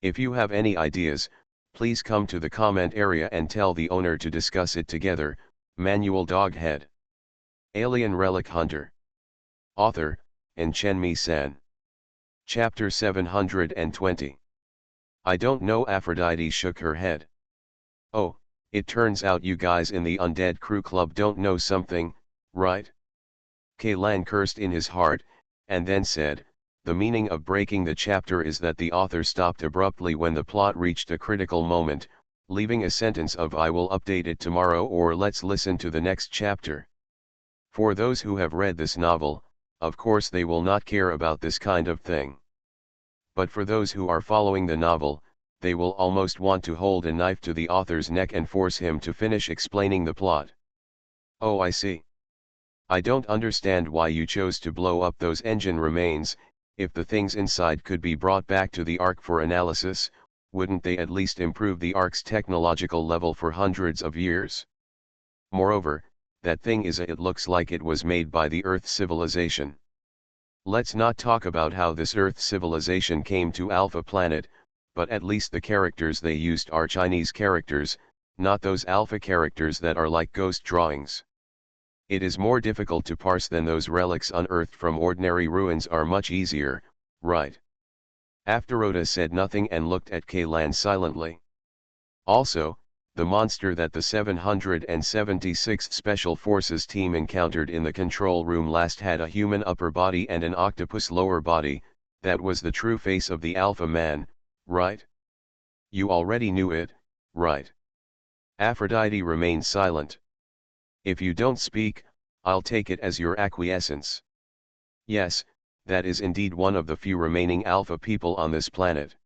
If you have any ideas, please come to the comment area and tell the owner to discuss it together. Manual Doghead. Alien Relic Hunter. Author, Enchenmi-san. Chapter 720. I don't know. Aphrodite shook her head. Oh, it turns out you guys in the Undead Crew Club don't know something, right? K. Lan cursed in his heart, and then said, the meaning of breaking the chapter is that the author stopped abruptly when the plot reached a critical moment, leaving a sentence of I will update it tomorrow or let's listen to the next chapter. For those who have read this novel, of course they will not care about this kind of thing. But for those who are following the novel, they will almost want to hold a knife to the author's neck and force him to finish explaining the plot. Oh, I see. I don't understand why you chose to blow up those engine remains. If the things inside could be brought back to the Ark for analysis, wouldn't they at least improve the Ark's technological level for hundreds of years? Moreover, that thing it looks like it was made by the Earth civilization. Let's not talk about how this Earth civilization came to Alpha Planet, but at least the characters they used are Chinese characters, not those Alpha characters that are like ghost drawings. It is more difficult to parse than those relics unearthed from ordinary ruins are much easier, right? Afterota said nothing and looked at K. Lan silently. Also, the monster that the 776th Special Forces team encountered in the control room last had a human upper body and an octopus lower body. That was the true face of the Alpha Man, right? You already knew it, right? Aphrodite remained silent. If you don't speak, I'll take it as your acquiescence. Yes, that is indeed one of the few remaining Alpha people on this planet.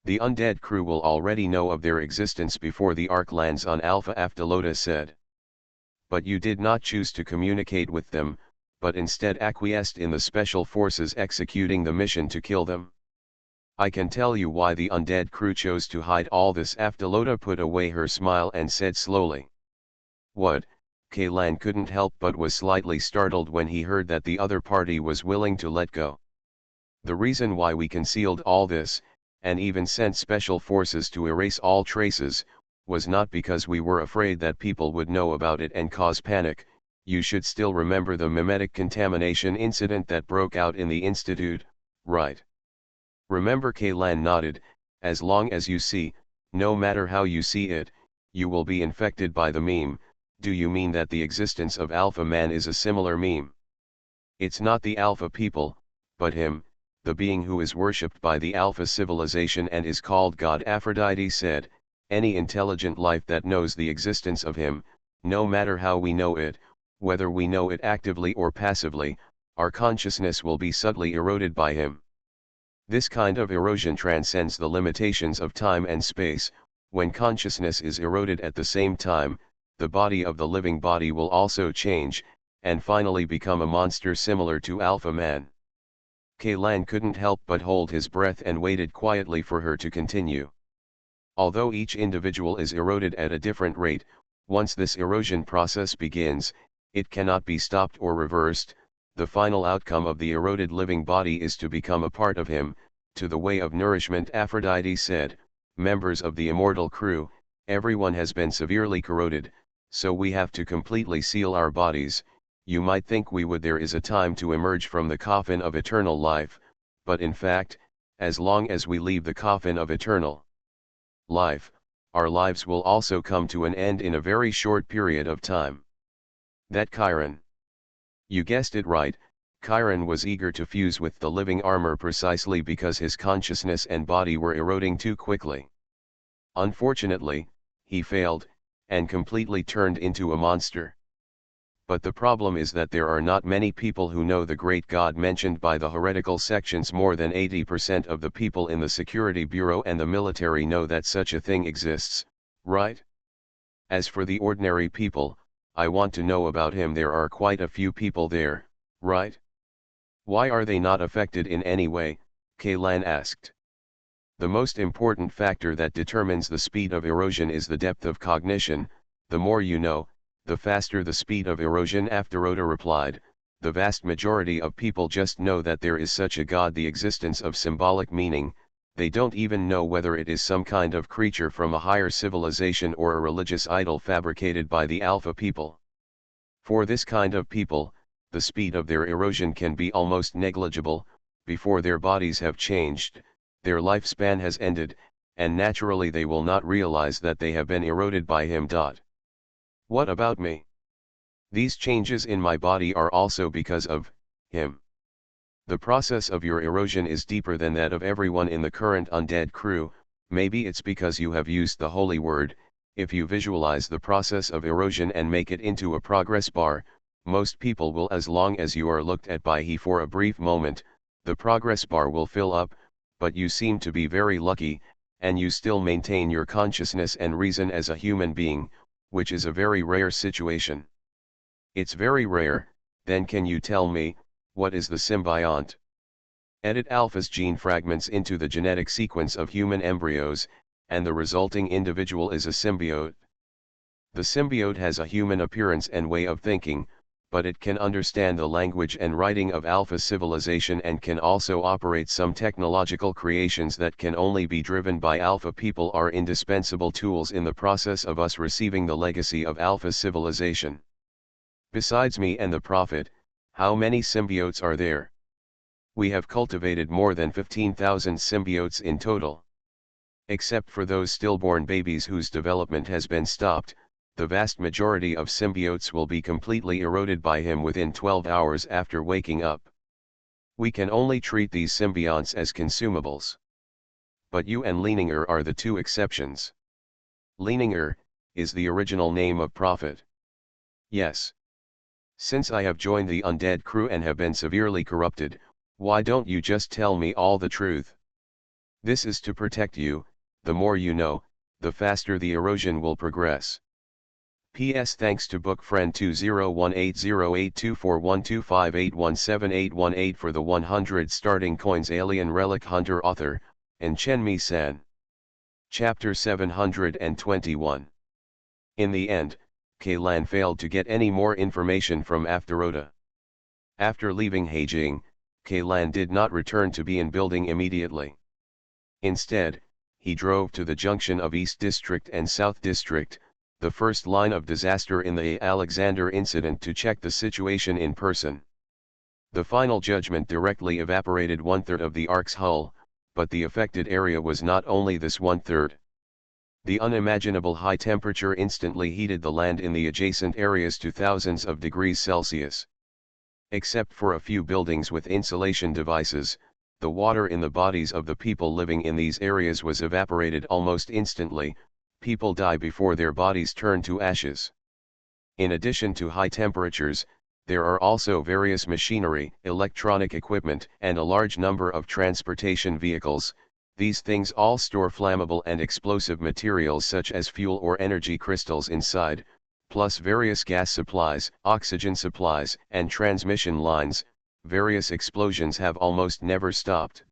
The Undead Crew will already know of their existence before the Ark lands on Alpha, Aftalota said. But you did not choose to communicate with them, but instead acquiesced in the Special Forces executing the mission to kill them. I can tell you why the undead crew chose to hide all this. Afterlota put away her smile and said slowly. What? Kaylan couldn't help but was slightly startled when he heard that the other party was willing to let go. The reason why we concealed all this, and even sent special forces to erase all traces, was not because we were afraid that people would know about it and cause panic. You should still remember the mimetic contamination incident that broke out in the Institute, right? Remember? Kaylan nodded. As long as you see, no matter how you see it, you will be infected by the meme. Do you mean that the existence of Alpha Man is a similar meme? It's not the Alpha people, but him, the being who is worshipped by the Alpha civilization and is called God. Aphrodite said, any intelligent life that knows the existence of him, no matter how we know it, whether we know it actively or passively, our consciousness will be subtly eroded by him. This kind of erosion transcends the limitations of time and space. When consciousness is eroded at the same time, the body of the living body will also change, and finally become a monster similar to Alpha Man. Kaylan couldn't help but hold his breath and waited quietly for her to continue. Although each individual is eroded at a different rate, once this erosion process begins, it cannot be stopped or reversed. The final outcome of the eroded living body is to become a part of him, to the way of nourishment. Aphrodite said, members of the immortal crew, everyone has been severely corroded, so we have to completely seal our bodies. You might think we would. There is a time to emerge from the coffin of eternal life, but in fact, as long as we leave the coffin of eternal life, our lives will also come to an end in a very short period of time. That Chiron. You guessed it right, Chiron was eager to fuse with the living armor precisely because his consciousness and body were eroding too quickly. Unfortunately, he failed, and completely turned into a monster. But the problem is that there are not many people who know the great God mentioned by the heretical sections. More than 80% of the people in the Security Bureau and the military know that such a thing exists, right? As for the ordinary people, I want to know about him. There are quite a few people there, right? Why are they not affected in any way? Kaylan asked. The most important factor that determines the speed of erosion is the depth of cognition. The more you know, the faster the speed of erosion. Afterota replied, the vast majority of people just know that there is such a God, the existence of symbolic meaning. They don't even know whether it is some kind of creature from a higher civilization or a religious idol fabricated by the Alpha people. For this kind of people, the speed of their erosion can be almost negligible. Before their bodies have changed, their lifespan has ended, and naturally they will not realize that they have been eroded by him. What about me? These changes in my body are also because of him. The process of your erosion is deeper than that of everyone in the current undead crew. Maybe it's because you have used the holy word. If you visualize the process of erosion and make it into a progress bar, most people will. As long as you are looked at by he for a brief moment, the progress bar will fill up, but you seem to be very lucky, and you still maintain your consciousness and reason as a human being, which is a very rare situation. It's very rare. Then can you tell me, what is the symbiont? Edit Alpha's gene fragments into the genetic sequence of human embryos, and the resulting individual is a symbiote. The symbiote has a human appearance and way of thinking, but it can understand the language and writing of Alpha civilization and can also operate some technological creations that can only be driven by Alpha people. Are indispensable tools in the process of us receiving the legacy of Alpha civilization. Besides me and the Prophet, how many symbiotes are there? We have cultivated more than 15,000 symbiotes in total. Except for those stillborn babies whose development has been stopped, the vast majority of symbiotes will be completely eroded by him within 12 hours after waking up. We can only treat these symbionts as consumables. But you and Leninger are the two exceptions. Leninger is the original name of Prophet. Yes. Since I have joined the undead crew and have been severely corrupted, why don't you just tell me all the truth? This is to protect you. The more you know, the faster the erosion will progress. P.S. Thanks to book friend 20180824125817818 for the 100 starting coins. Alien Relic Hunter. Author, and Chenmi-san. Chapter 721. In the end, Kailan failed to get any more information from Afterota. After leaving Heijing, Kailan did not return to Bian Building immediately. Instead, he drove to the junction of East District and South District, the first line of disaster in the Alexander incident, to check the situation in person. The final judgment directly evaporated one-third of the Ark's hull, but the affected area was not only this one-third. The unimaginable high temperature instantly heated the land in the adjacent areas to thousands of degrees Celsius. Except for a few buildings with insulation devices, the water in the bodies of the people living in these areas was evaporated almost instantly. People die before their bodies turn to ashes. In addition to high temperatures, there are also various machinery, electronic equipment, and a large number of transportation vehicles. These things all store flammable and explosive materials such as fuel or energy crystals inside, plus various gas supplies, oxygen supplies, and transmission lines. Various explosions have almost never stopped.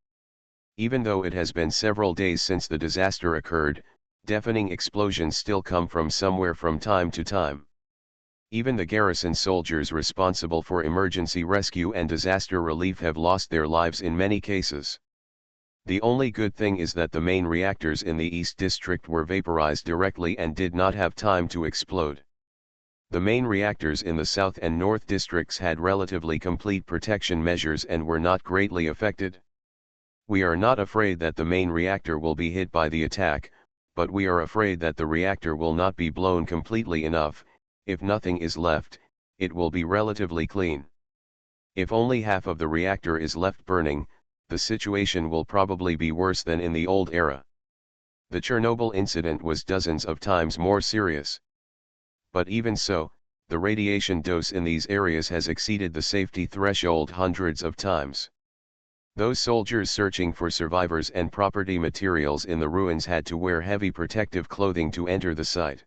Even though it has been several days since the disaster occurred, deafening explosions still come from somewhere from time to time. Even the garrison soldiers responsible for emergency rescue and disaster relief have lost their lives in many cases. The only good thing is that the main reactors in the East District were vaporized directly and did not have time to explode. The main reactors in the South and North Districts had relatively complete protection measures and were not greatly affected. We are not afraid that the main reactor will be hit by the attack, but we are afraid that the reactor will not be blown completely enough. If nothing is left, it will be relatively clean. If only half of the reactor is left burning, the situation will probably be worse than in the old era. The Chernobyl incident was dozens of times more serious. But even so, the radiation dose in these areas has exceeded the safety threshold hundreds of times. Those soldiers searching for survivors and property materials in the ruins had to wear heavy protective clothing to enter the site.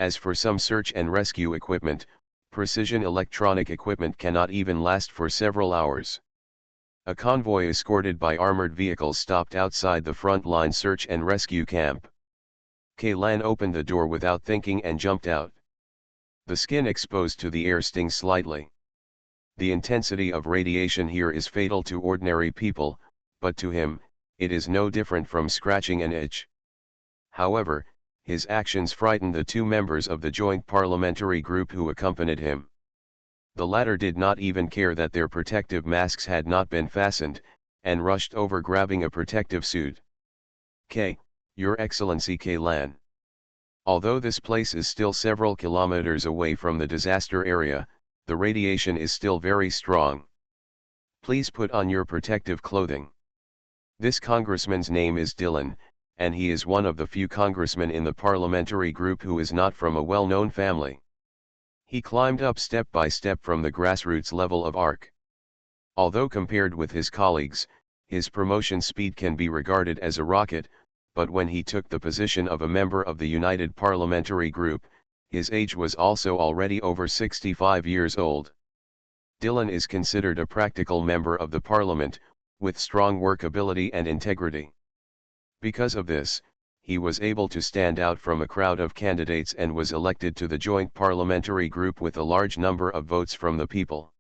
As for some search and rescue equipment, precision electronic equipment cannot even last for several hours. A convoy escorted by armored vehicles stopped outside the front-line search and rescue camp. Kailan opened the door without thinking and jumped out. The skin exposed to the air stings slightly. The intensity of radiation here is fatal to ordinary people, but to him, it is no different from scratching an itch. However, his actions frightened the two members of the joint parliamentary group who accompanied him. The latter did not even care that their protective masks had not been fastened, and rushed over grabbing a protective suit. Your Excellency Kailan. Although this place is still several kilometers away from the disaster area, the radiation is still very strong. Please put on your protective clothing. This congressman's name is Dylan, and he is one of the few congressmen in the parliamentary group who is not from a well-known family. He climbed up step by step from the grassroots level of ARC. Although compared with his colleagues, his promotion speed can be regarded as a rocket, but when he took the position of a member of the United Parliamentary Group, his age was also already over 65 years old. Dylan is considered a practical member of the parliament, with strong workability and integrity. Because of this, he was able to stand out from a crowd of candidates and was elected to the joint parliamentary group with a large number of votes from the people.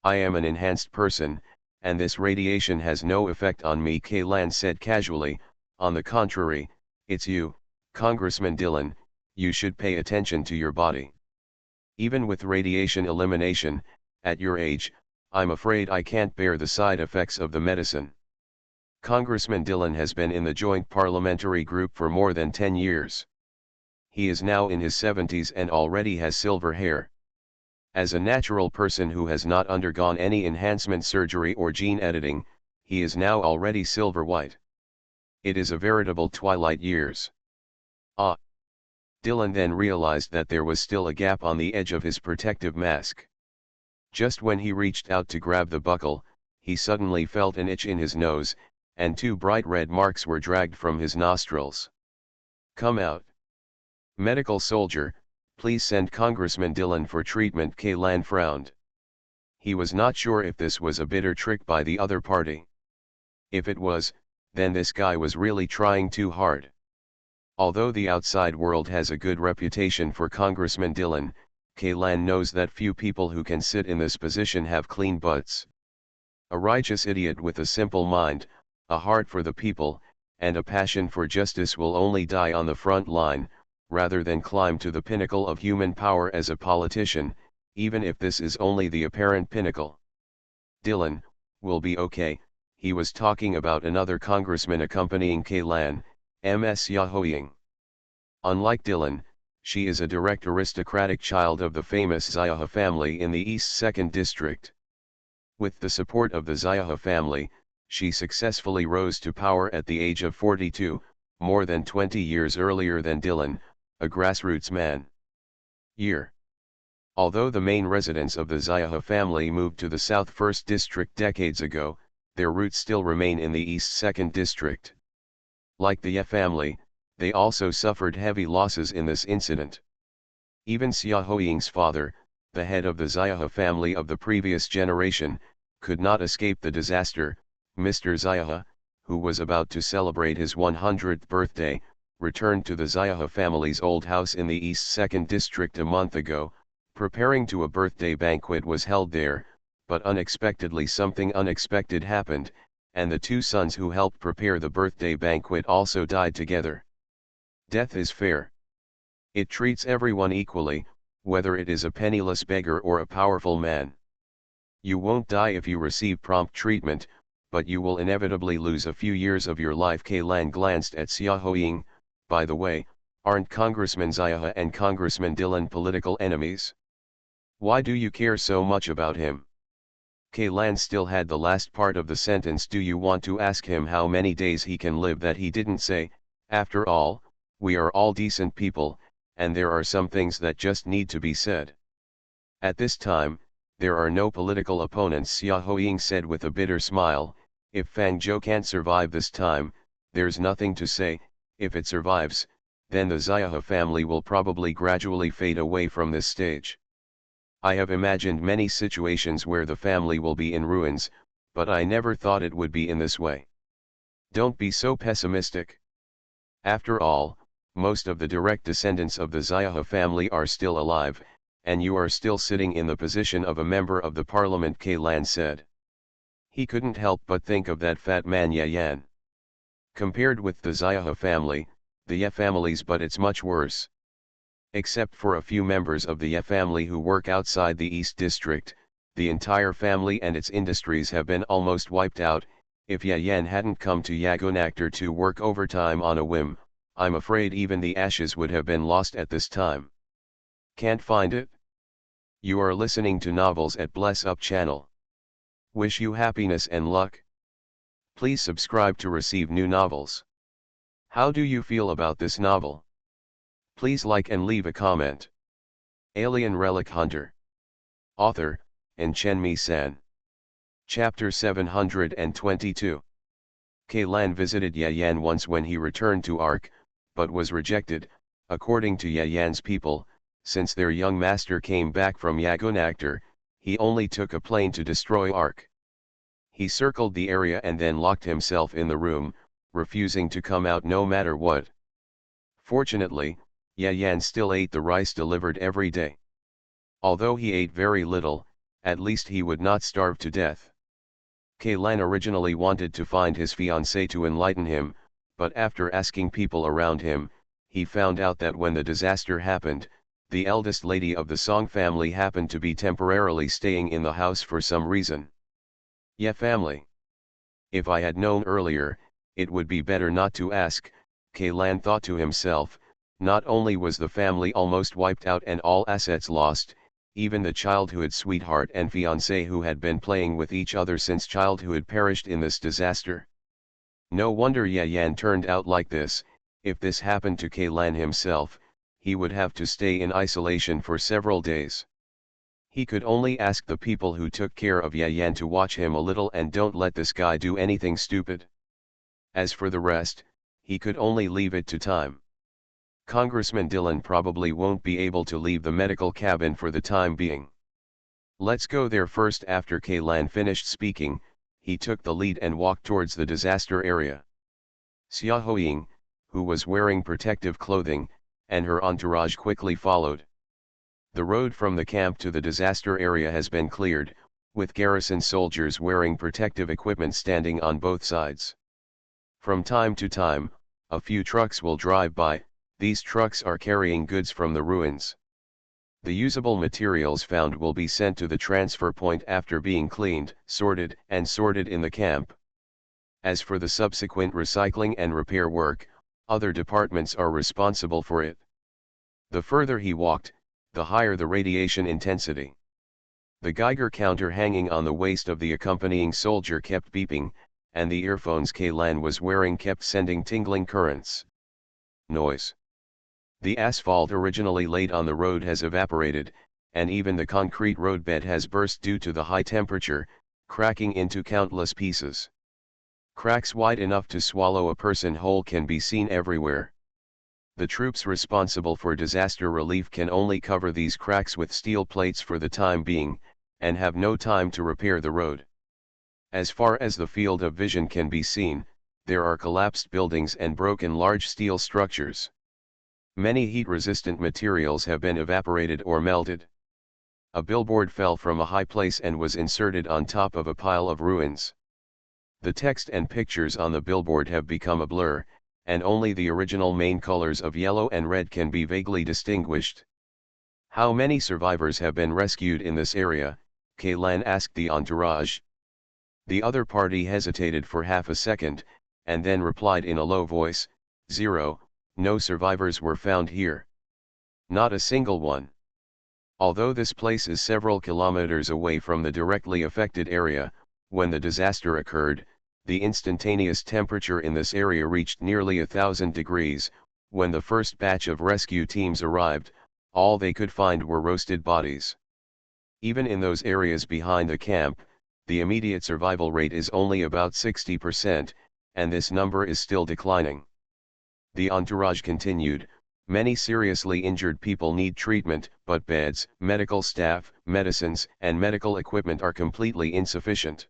I am an enhanced person, and this radiation has no effect on me, Kailan said casually. On the contrary, it's you, Congressman Dylan, you should pay attention to your body. Even with radiation elimination, at your age, I'm afraid I can't bear the side effects of the medicine. Congressman Dylan has been in the joint parliamentary group for more than 10 years. He is now in his 70s and already has silver hair. As a natural person who has not undergone any enhancement surgery or gene editing, he is now already silver white. It is a veritable twilight years. Ah! Dylan then realized that there was still a gap on the edge of his protective mask. Just when he reached out to grab the buckle, he suddenly felt an itch in his nose, and two bright red marks were dragged from his nostrils. Come out. Medical soldier, please send Congressman Dylan for treatment, Kailan frowned. He was not sure if this was a bitter trick by the other party. If it was, then this guy was really trying too hard. Although the outside world has a good reputation for Congressman Dillon, Kaylan knows that few people who can sit in this position have clean butts. A righteous idiot with a simple mind, a heart for the people, and a passion for justice will only die on the front line, rather than climb to the pinnacle of human power as a politician, even if this is only the apparent pinnacle. Dillon, will be okay. He was talking about another congressman accompanying Kaylan, Ms. Yahoying. Unlike Dillon, she is a direct aristocratic child of the famous Ziyaha family in the East 2nd District. With the support of the Ziyaha family, she successfully rose to power at the age of 42, more than 20 years earlier than Dillon, a grassroots man. Although the main residents of the Ziyaha family moved to the South 1st District decades ago, their roots still remain in the East 2nd District. Like the Ye family, they also suffered heavy losses in this incident. Even Xiaoying's father, the head of the Ziyaha family of the previous generation, could not escape the disaster. Mr. Ziyaha, who was about to celebrate his 100th birthday, returned to the Ziyaha family's old house in the East 2nd District a month ago. Preparing to a birthday banquet was held there, but unexpectedly something unexpected happened, and the two sons who helped prepare the birthday banquet also died together. Death is fair. It treats everyone equally, whether it is a penniless beggar or a powerful man. You won't die if you receive prompt treatment, but you will inevitably lose a few years of your life. Kaylan glanced at Xiaoying. By the way, aren't Congressman Ziyaha and Congressman Dillon political enemies? Why do you care so much about him? Kaylan still had the last part of the sentence. Do you want to ask him how many days he can live that he didn't say? After all, we are all decent people, and there are some things that just need to be said. At this time, there are no political opponents, Xiaoying said with a bitter smile. If Fang Zhou can't survive this time, there's nothing to say. If it survives, then the Ziyaha family will probably gradually fade away from this stage. I have imagined many situations where the family will be in ruins, but I never thought it would be in this way. Don't be so pessimistic. After all, most of the direct descendants of the Ziyaha family are still alive, and you are still sitting in the position of a member of the parliament, Kaylan said. He couldn't help but think of that fat man Yayan. Compared with the Ziyaha family, the Ye family's but it's much worse. Except for a few members of the Ye family who work outside the East District, the entire family and its industries have been almost wiped out. If Yayan hadn't come to Yagonactor to work overtime on a whim, I'm afraid even the ashes would have been lost at this time. Can't find it? You are listening to Novels at Bless Up channel. Wish you happiness and luck. Please subscribe to receive new novels. How do you feel about this novel? Please like and leave a comment. Alien Relic Hunter. Author, Chenmi-san. Chapter 722. Kaylan visited Yayan once when he returned to Ark, but was rejected, according to Yayan's people. Since their young master came back from Yagonactor, he only took a plane to destroy Ark. He circled the area and then locked himself in the room, refusing to come out no matter what. Fortunately, Yayan still ate the rice delivered every day. Although he ate very little, at least he would not starve to death. Kaylan originally wanted to find his fiancée to enlighten him, but after asking people around him, he found out that when the disaster happened, the eldest lady of the Song family happened to be temporarily staying in the house for some reason. Ye family. If I had known earlier, it would be better not to ask, Kaylan thought to himself. Not only was the family almost wiped out and all assets lost, even the childhood sweetheart and fiancé who had been playing with each other since childhood perished in this disaster. No wonder Yayan turned out like this. If this happened to Kaylan himself, he would have to stay in isolation for several days. He could only ask the people who took care of Yayan to watch him a little and don't let this guy do anything stupid. As for the rest, he could only leave it to time. Congressman Dillon probably won't be able to leave the medical cabin for the time being. Let's go there first. After Kaylan finished speaking, he took the lead and walked towards the disaster area. Xiaoying, who was wearing protective clothing, and her entourage quickly followed. The road from the camp to the disaster area has been cleared, with garrison soldiers wearing protective equipment standing on both sides. From time to time, a few trucks will drive by. These trucks are carrying goods from the ruins. The usable materials found will be sent to the transfer point after being cleaned, sorted in the camp. As for the subsequent recycling and repair work, other departments are responsible for it. The further he walked, the higher the radiation intensity. The Geiger counter hanging on the waist of the accompanying soldier kept beeping, and the earphones Kaylan was wearing kept sending tingling currents. Noise. The asphalt originally laid on the road has evaporated, and even the concrete roadbed has burst due to the high temperature, cracking into countless pieces. Cracks wide enough to swallow a person whole can be seen everywhere. The troops responsible for disaster relief can only cover these cracks with steel plates for the time being, and have no time to repair the road. As far as the field of vision can be seen, there are collapsed buildings and broken large steel structures. Many heat-resistant materials have been evaporated or melted. A billboard fell from a high place and was inserted on top of a pile of ruins. The text and pictures on the billboard have become a blur, and only the original main colors of yellow and red can be vaguely distinguished. How many survivors have been rescued in this area? Kaylan asked the entourage. The other party hesitated for half a second, and then replied in a low voice, 0, no survivors were found here. Not a single one. Although this place is several kilometers away from the directly affected area, when the disaster occurred, the instantaneous temperature in this area reached nearly 1,000 degrees. When the first batch of rescue teams arrived, all they could find were roasted bodies. Even in those areas behind the camp, the immediate survival rate is only about 60%, and this number is still declining. The entourage continued, many seriously injured people need treatment, but beds, medical staff, medicines, and medical equipment are completely insufficient.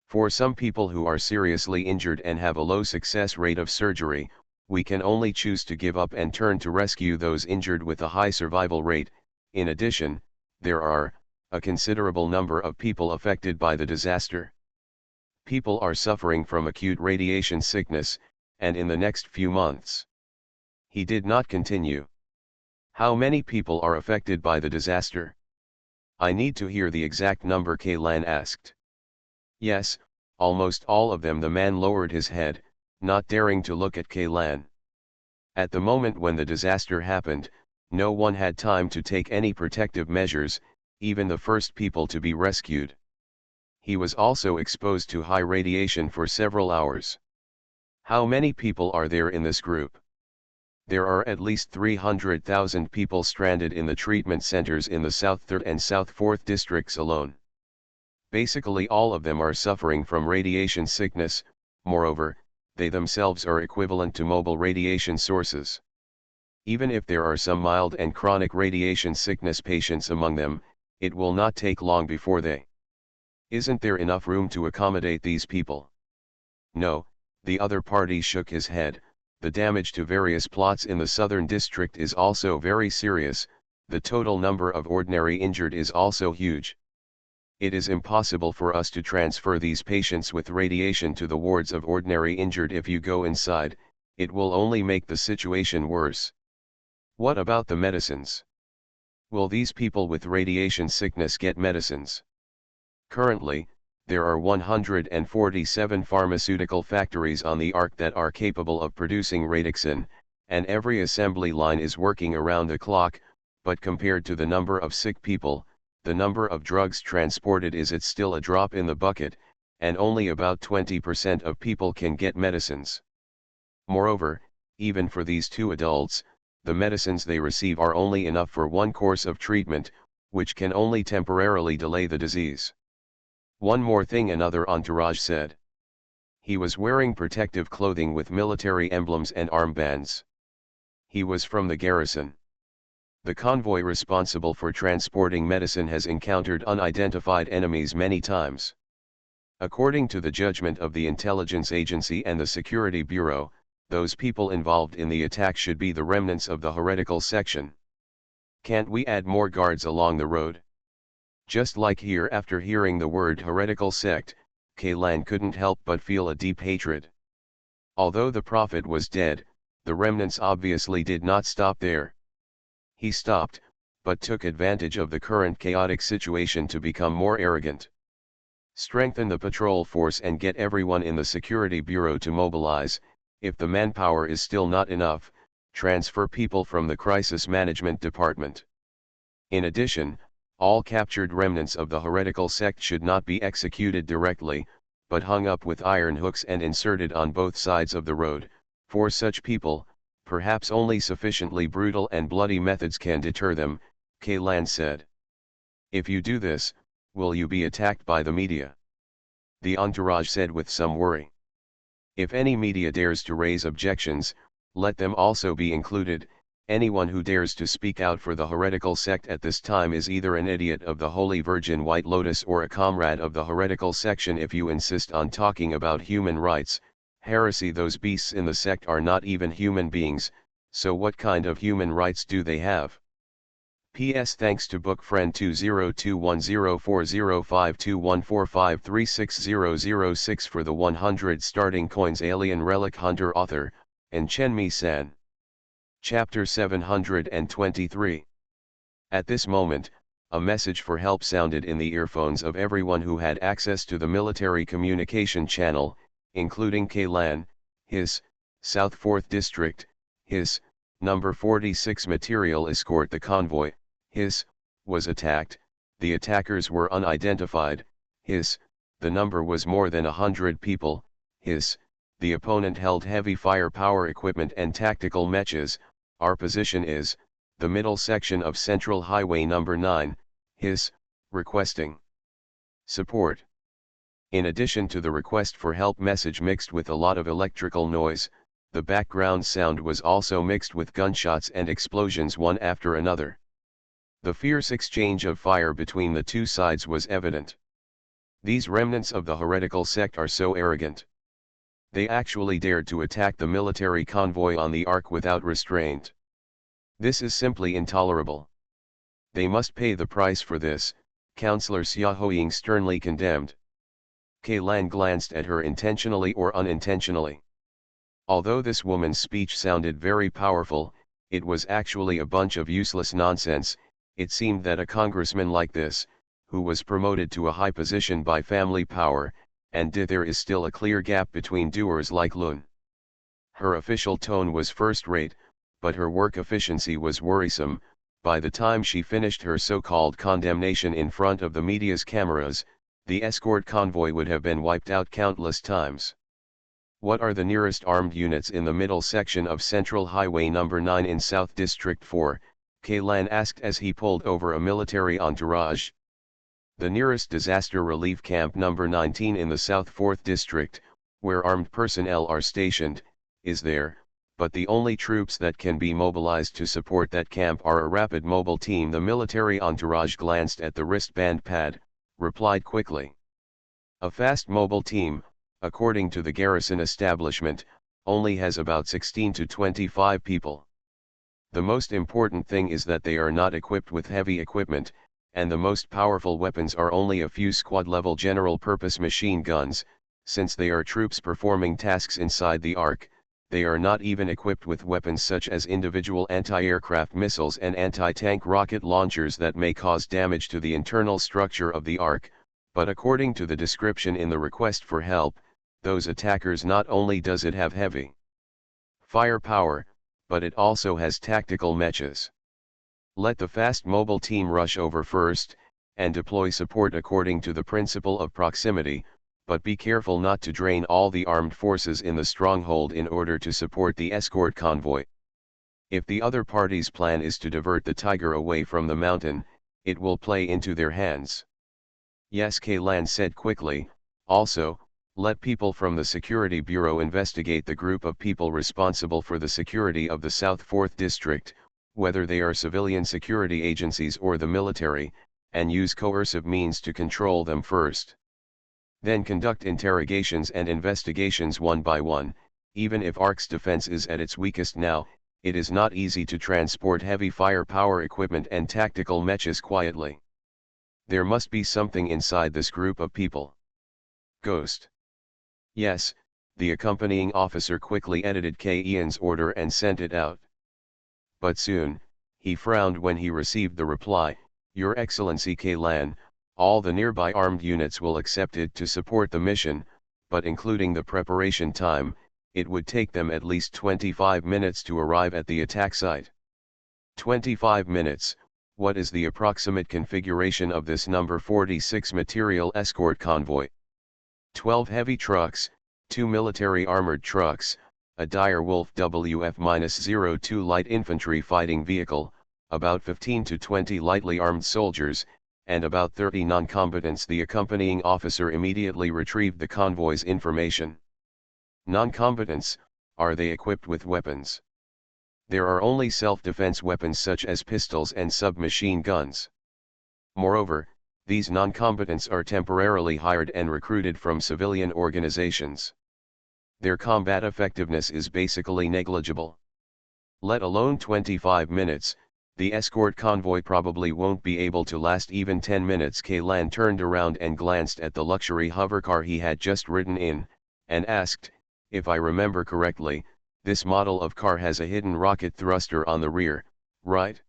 For some people who are seriously injured and have a low success rate of surgery, we can only choose to give up and turn to rescue those injured with a high survival rate. In addition, there are a considerable number of people affected by the disaster. People are suffering from acute radiation sickness, and in the next few months. He did not continue. How many people are affected by the disaster? I need to hear the exact number, Kaylan asked. Yes, almost all of them. The man lowered his head, not daring to look at Kaylan. At the moment when the disaster happened, no one had time to take any protective measures, even the first people to be rescued. He was also exposed to high radiation for several hours. How many people are there in this group? There are at least 300,000 people stranded in the treatment centers in the South 3rd and South 4th districts alone. Basically all of them are suffering from radiation sickness. Moreover, they themselves are equivalent to mobile radiation sources. Even if there are some mild and chronic radiation sickness patients among them, it will not take long before they. Isn't there enough room to accommodate these people? No, the other party shook his head. The damage to various plots in the southern district is also very serious. The total number of ordinary injured is also huge. It is impossible for us to transfer these patients with radiation to the wards of ordinary injured. If you go inside, it will only make the situation worse. What about the medicines? Will these people with radiation sickness get medicines? Currently, there are 147 pharmaceutical factories on the Ark that are capable of producing Radixin, and every assembly line is working around the clock, but compared to the number of sick people, the number of drugs transported is still a drop in the bucket, and only about 20% of people can get medicines. Moreover, even for these two adults, the medicines they receive are only enough for one course of treatment, which can only temporarily delay the disease. One more thing, another entourage said. He was wearing protective clothing with military emblems and armbands. He was from the garrison. The convoy responsible for transporting medicine has encountered unidentified enemies many times. According to the judgment of the intelligence agency and the Security Bureau, those people involved in the attack should be the remnants of the heretical section. Can't we add more guards along the road? Just like here, after hearing the word heretical sect, Kaylan couldn't help but feel a deep hatred. Although the prophet was dead, the remnants obviously did not stop there. He stopped, but took advantage of the current chaotic situation to become more arrogant. Strengthen the patrol force and get everyone in the security bureau to mobilize. If the manpower is still not enough, transfer people from the crisis management department. In addition, all captured remnants of the heretical sect should not be executed directly, but hung up with iron hooks and inserted on both sides of the road. For such people, perhaps only sufficiently brutal and bloody methods can deter them, Kaylan said. If you do this, will you be attacked by the media? The entourage said with some worry. If any media dares to raise objections, let them also be included. Anyone who dares to speak out for the heretical sect at this time is either an idiot of the Holy Virgin White Lotus or a comrade of the heretical section. If you insist on talking about human rights, heresy, those beasts in the sect are not even human beings, so what kind of human rights do they have? P.S. Thanks to book friend 20210405214536006 for the 100 starting coins. Alien Relic Hunter author, and Chen-Mi-san. Chapter 723. At this moment, a message for help sounded in the earphones of everyone who had access to the military communication channel, including Kaylan, his, South 4th District, his, number 46 material escort. The convoy, his, was attacked. The attackers were unidentified. His, the number was more than 100 people. His, the opponent held heavy firepower equipment and tactical mechas. Our position is, the middle section of Central Highway number 9, his, requesting support. In addition to the request for help message mixed with a lot of electrical noise, the background sound was also mixed with gunshots and explosions one after another. The fierce exchange of fire between the two sides was evident. These remnants of the heretical sect are so arrogant. They actually dared to attack the military convoy on the Ark without restraint. This is simply intolerable. They must pay the price for this, Counselor Xiaoying sternly condemned. Kaylan glanced at her intentionally or unintentionally. Although this woman's speech sounded very powerful, it was actually a bunch of useless nonsense. It seemed that a congressman like this, who was promoted to a high position by family power, and there is still a clear gap between doers like Lun. Her official tone was first-rate, but her work efficiency was worrisome. By the time she finished her so-called condemnation in front of the media's cameras, the escort convoy would have been wiped out countless times. What are the nearest armed units in the middle section of Central Highway number 9 in South District 4? Kaylan asked as he pulled over a military entourage. The nearest disaster relief camp number 19 in the South 4th District, where armed personnel are stationed, is there, but the only troops that can be mobilized to support that camp are a rapid mobile team. The military entourage glanced at the wristband pad, replied quickly. A fast mobile team, according to the garrison establishment, only has about 16 to 25 people. The most important thing is that they are not equipped with heavy equipment, and the most powerful weapons are only a few squad-level general-purpose machine guns. Since they are troops performing tasks inside the Ark, they are not even equipped with weapons such as individual anti-aircraft missiles and anti-tank rocket launchers that may cause damage to the internal structure of the Ark. But according to the description in the request for help, those attackers not only does it have heavy firepower, but it also has tactical mechas. Let the fast mobile team rush over first, and deploy support according to the principle of proximity, but be careful not to drain all the armed forces in the stronghold in order to support the escort convoy. If the other party's plan is to divert the Tiger away from the mountain, it will play into their hands. Yes, Kaylan said quickly. Also, let people from the Security Bureau investigate the group of people responsible for the security of the South 4th District, whether they are civilian security agencies or the military, and use coercive means to control them first. Then conduct interrogations and investigations one by one. Even if Ark's defense is at its weakest now, it is not easy to transport heavy firepower equipment and tactical mechas quietly. There must be something inside this group of people. Ghost. Yes, the accompanying officer quickly edited Ian's order and sent it out. But soon, he frowned when he received the reply, "Your Excellency Lan, all the nearby armed units will accept it to support the mission, but including the preparation time, it would take them at least 25 minutes to arrive at the attack site." 25 minutes, what is the approximate configuration of this number 46 material escort convoy? 12 heavy trucks, 2 military armored trucks, a Dire Wolf WF-02 light infantry fighting vehicle, about 15 to 20 lightly armed soldiers, and about 30 non-combatants. The accompanying officer immediately retrieved the convoy's information. Non-combatants, are they equipped with weapons? There are only self-defense weapons such as pistols and submachine guns. Moreover, these non-combatants are temporarily hired and recruited from civilian organizations. Their combat effectiveness is basically negligible. Let alone 25 minutes, the escort convoy probably won't be able to last even 10 minutes. Lan turned around and glanced at the luxury hovercar he had just ridden in, and asked, "If I remember correctly, this model of car has a hidden rocket thruster on the rear, right?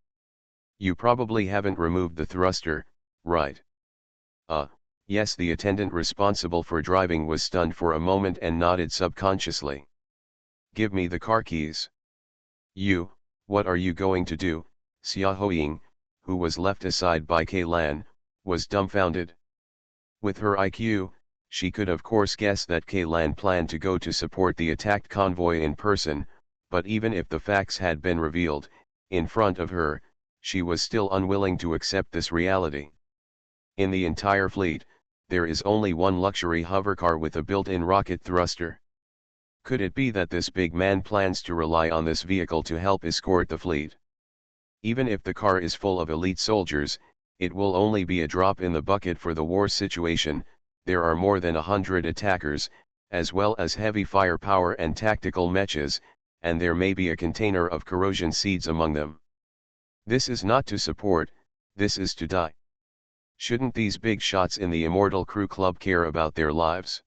You probably haven't removed the thruster, right?" Yes, the attendant responsible for driving was stunned for a moment and nodded subconsciously. "Give me the car keys." "You, what are you going to do?" Xiaoying, who was left aside by Lan, was dumbfounded. With her IQ, she could of course guess that Lan planned to go to support the attacked convoy in person, but even if the facts had been revealed, in front of her, she was still unwilling to accept this reality. In the entire fleet, there is only one luxury hovercar with a built-in rocket thruster. Could it be that this big man plans to rely on this vehicle to help escort the fleet? Even if the car is full of elite soldiers, it will only be a drop in the bucket for the war situation. There are more than 100 attackers, as well as heavy firepower and tactical mechas, and there may be a container of corrosion seeds among them. This is not to support, this is to die. Shouldn't these big shots in the Immortal Crew Club care about their lives?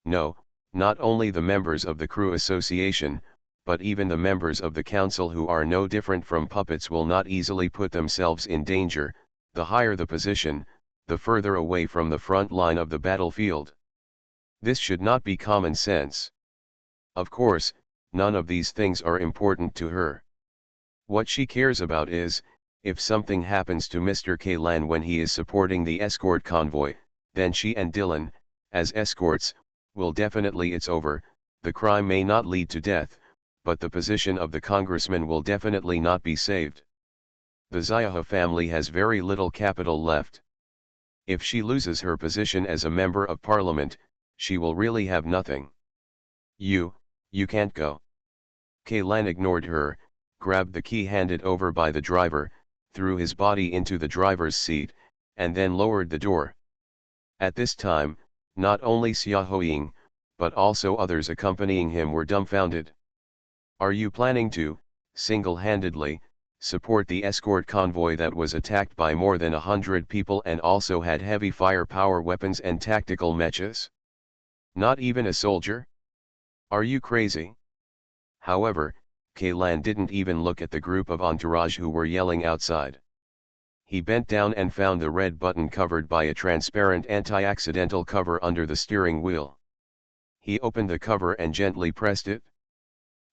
No, not only the members of the Crew Association, but even the members of the Council who are no different from puppets will not easily put themselves in danger. The higher the position, the further away from the front line of the battlefield. This should not be common sense. Of course, none of these things are important to her. What she cares about is, if something happens to Mr. Lan when he is supporting the escort convoy, then she and Dylan, as escorts, will definitely it's over. The crime may not lead to death, but the position of the congressman will definitely not be saved. The Xiaohe family has very little capital left. If she loses her position as a member of parliament, she will really have nothing. You can't go." Lan ignored her, grabbed the key handed over by the driver, threw his body into the driver's seat, and then lowered the door. At this time, not only Xiaoying, but also others accompanying him were dumbfounded. "Are you planning to, single-handedly, support the escort convoy that was attacked by more than 100 people and also had heavy firepower weapons and tactical mechas? Not even a soldier? Are you crazy?" However, Lan didn't even look at the group of entourage who were yelling outside. He bent down and found the red button covered by a transparent anti-accidental cover under the steering wheel. He opened the cover and gently pressed it.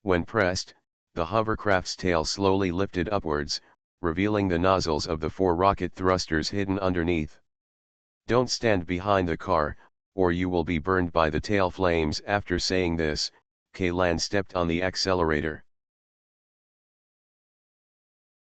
When pressed, the hovercraft's tail slowly lifted upwards, revealing the nozzles of the 4 rocket thrusters hidden underneath. "Don't stand behind the car, or you will be burned by the tail flames." After saying this, Lan stepped on the accelerator.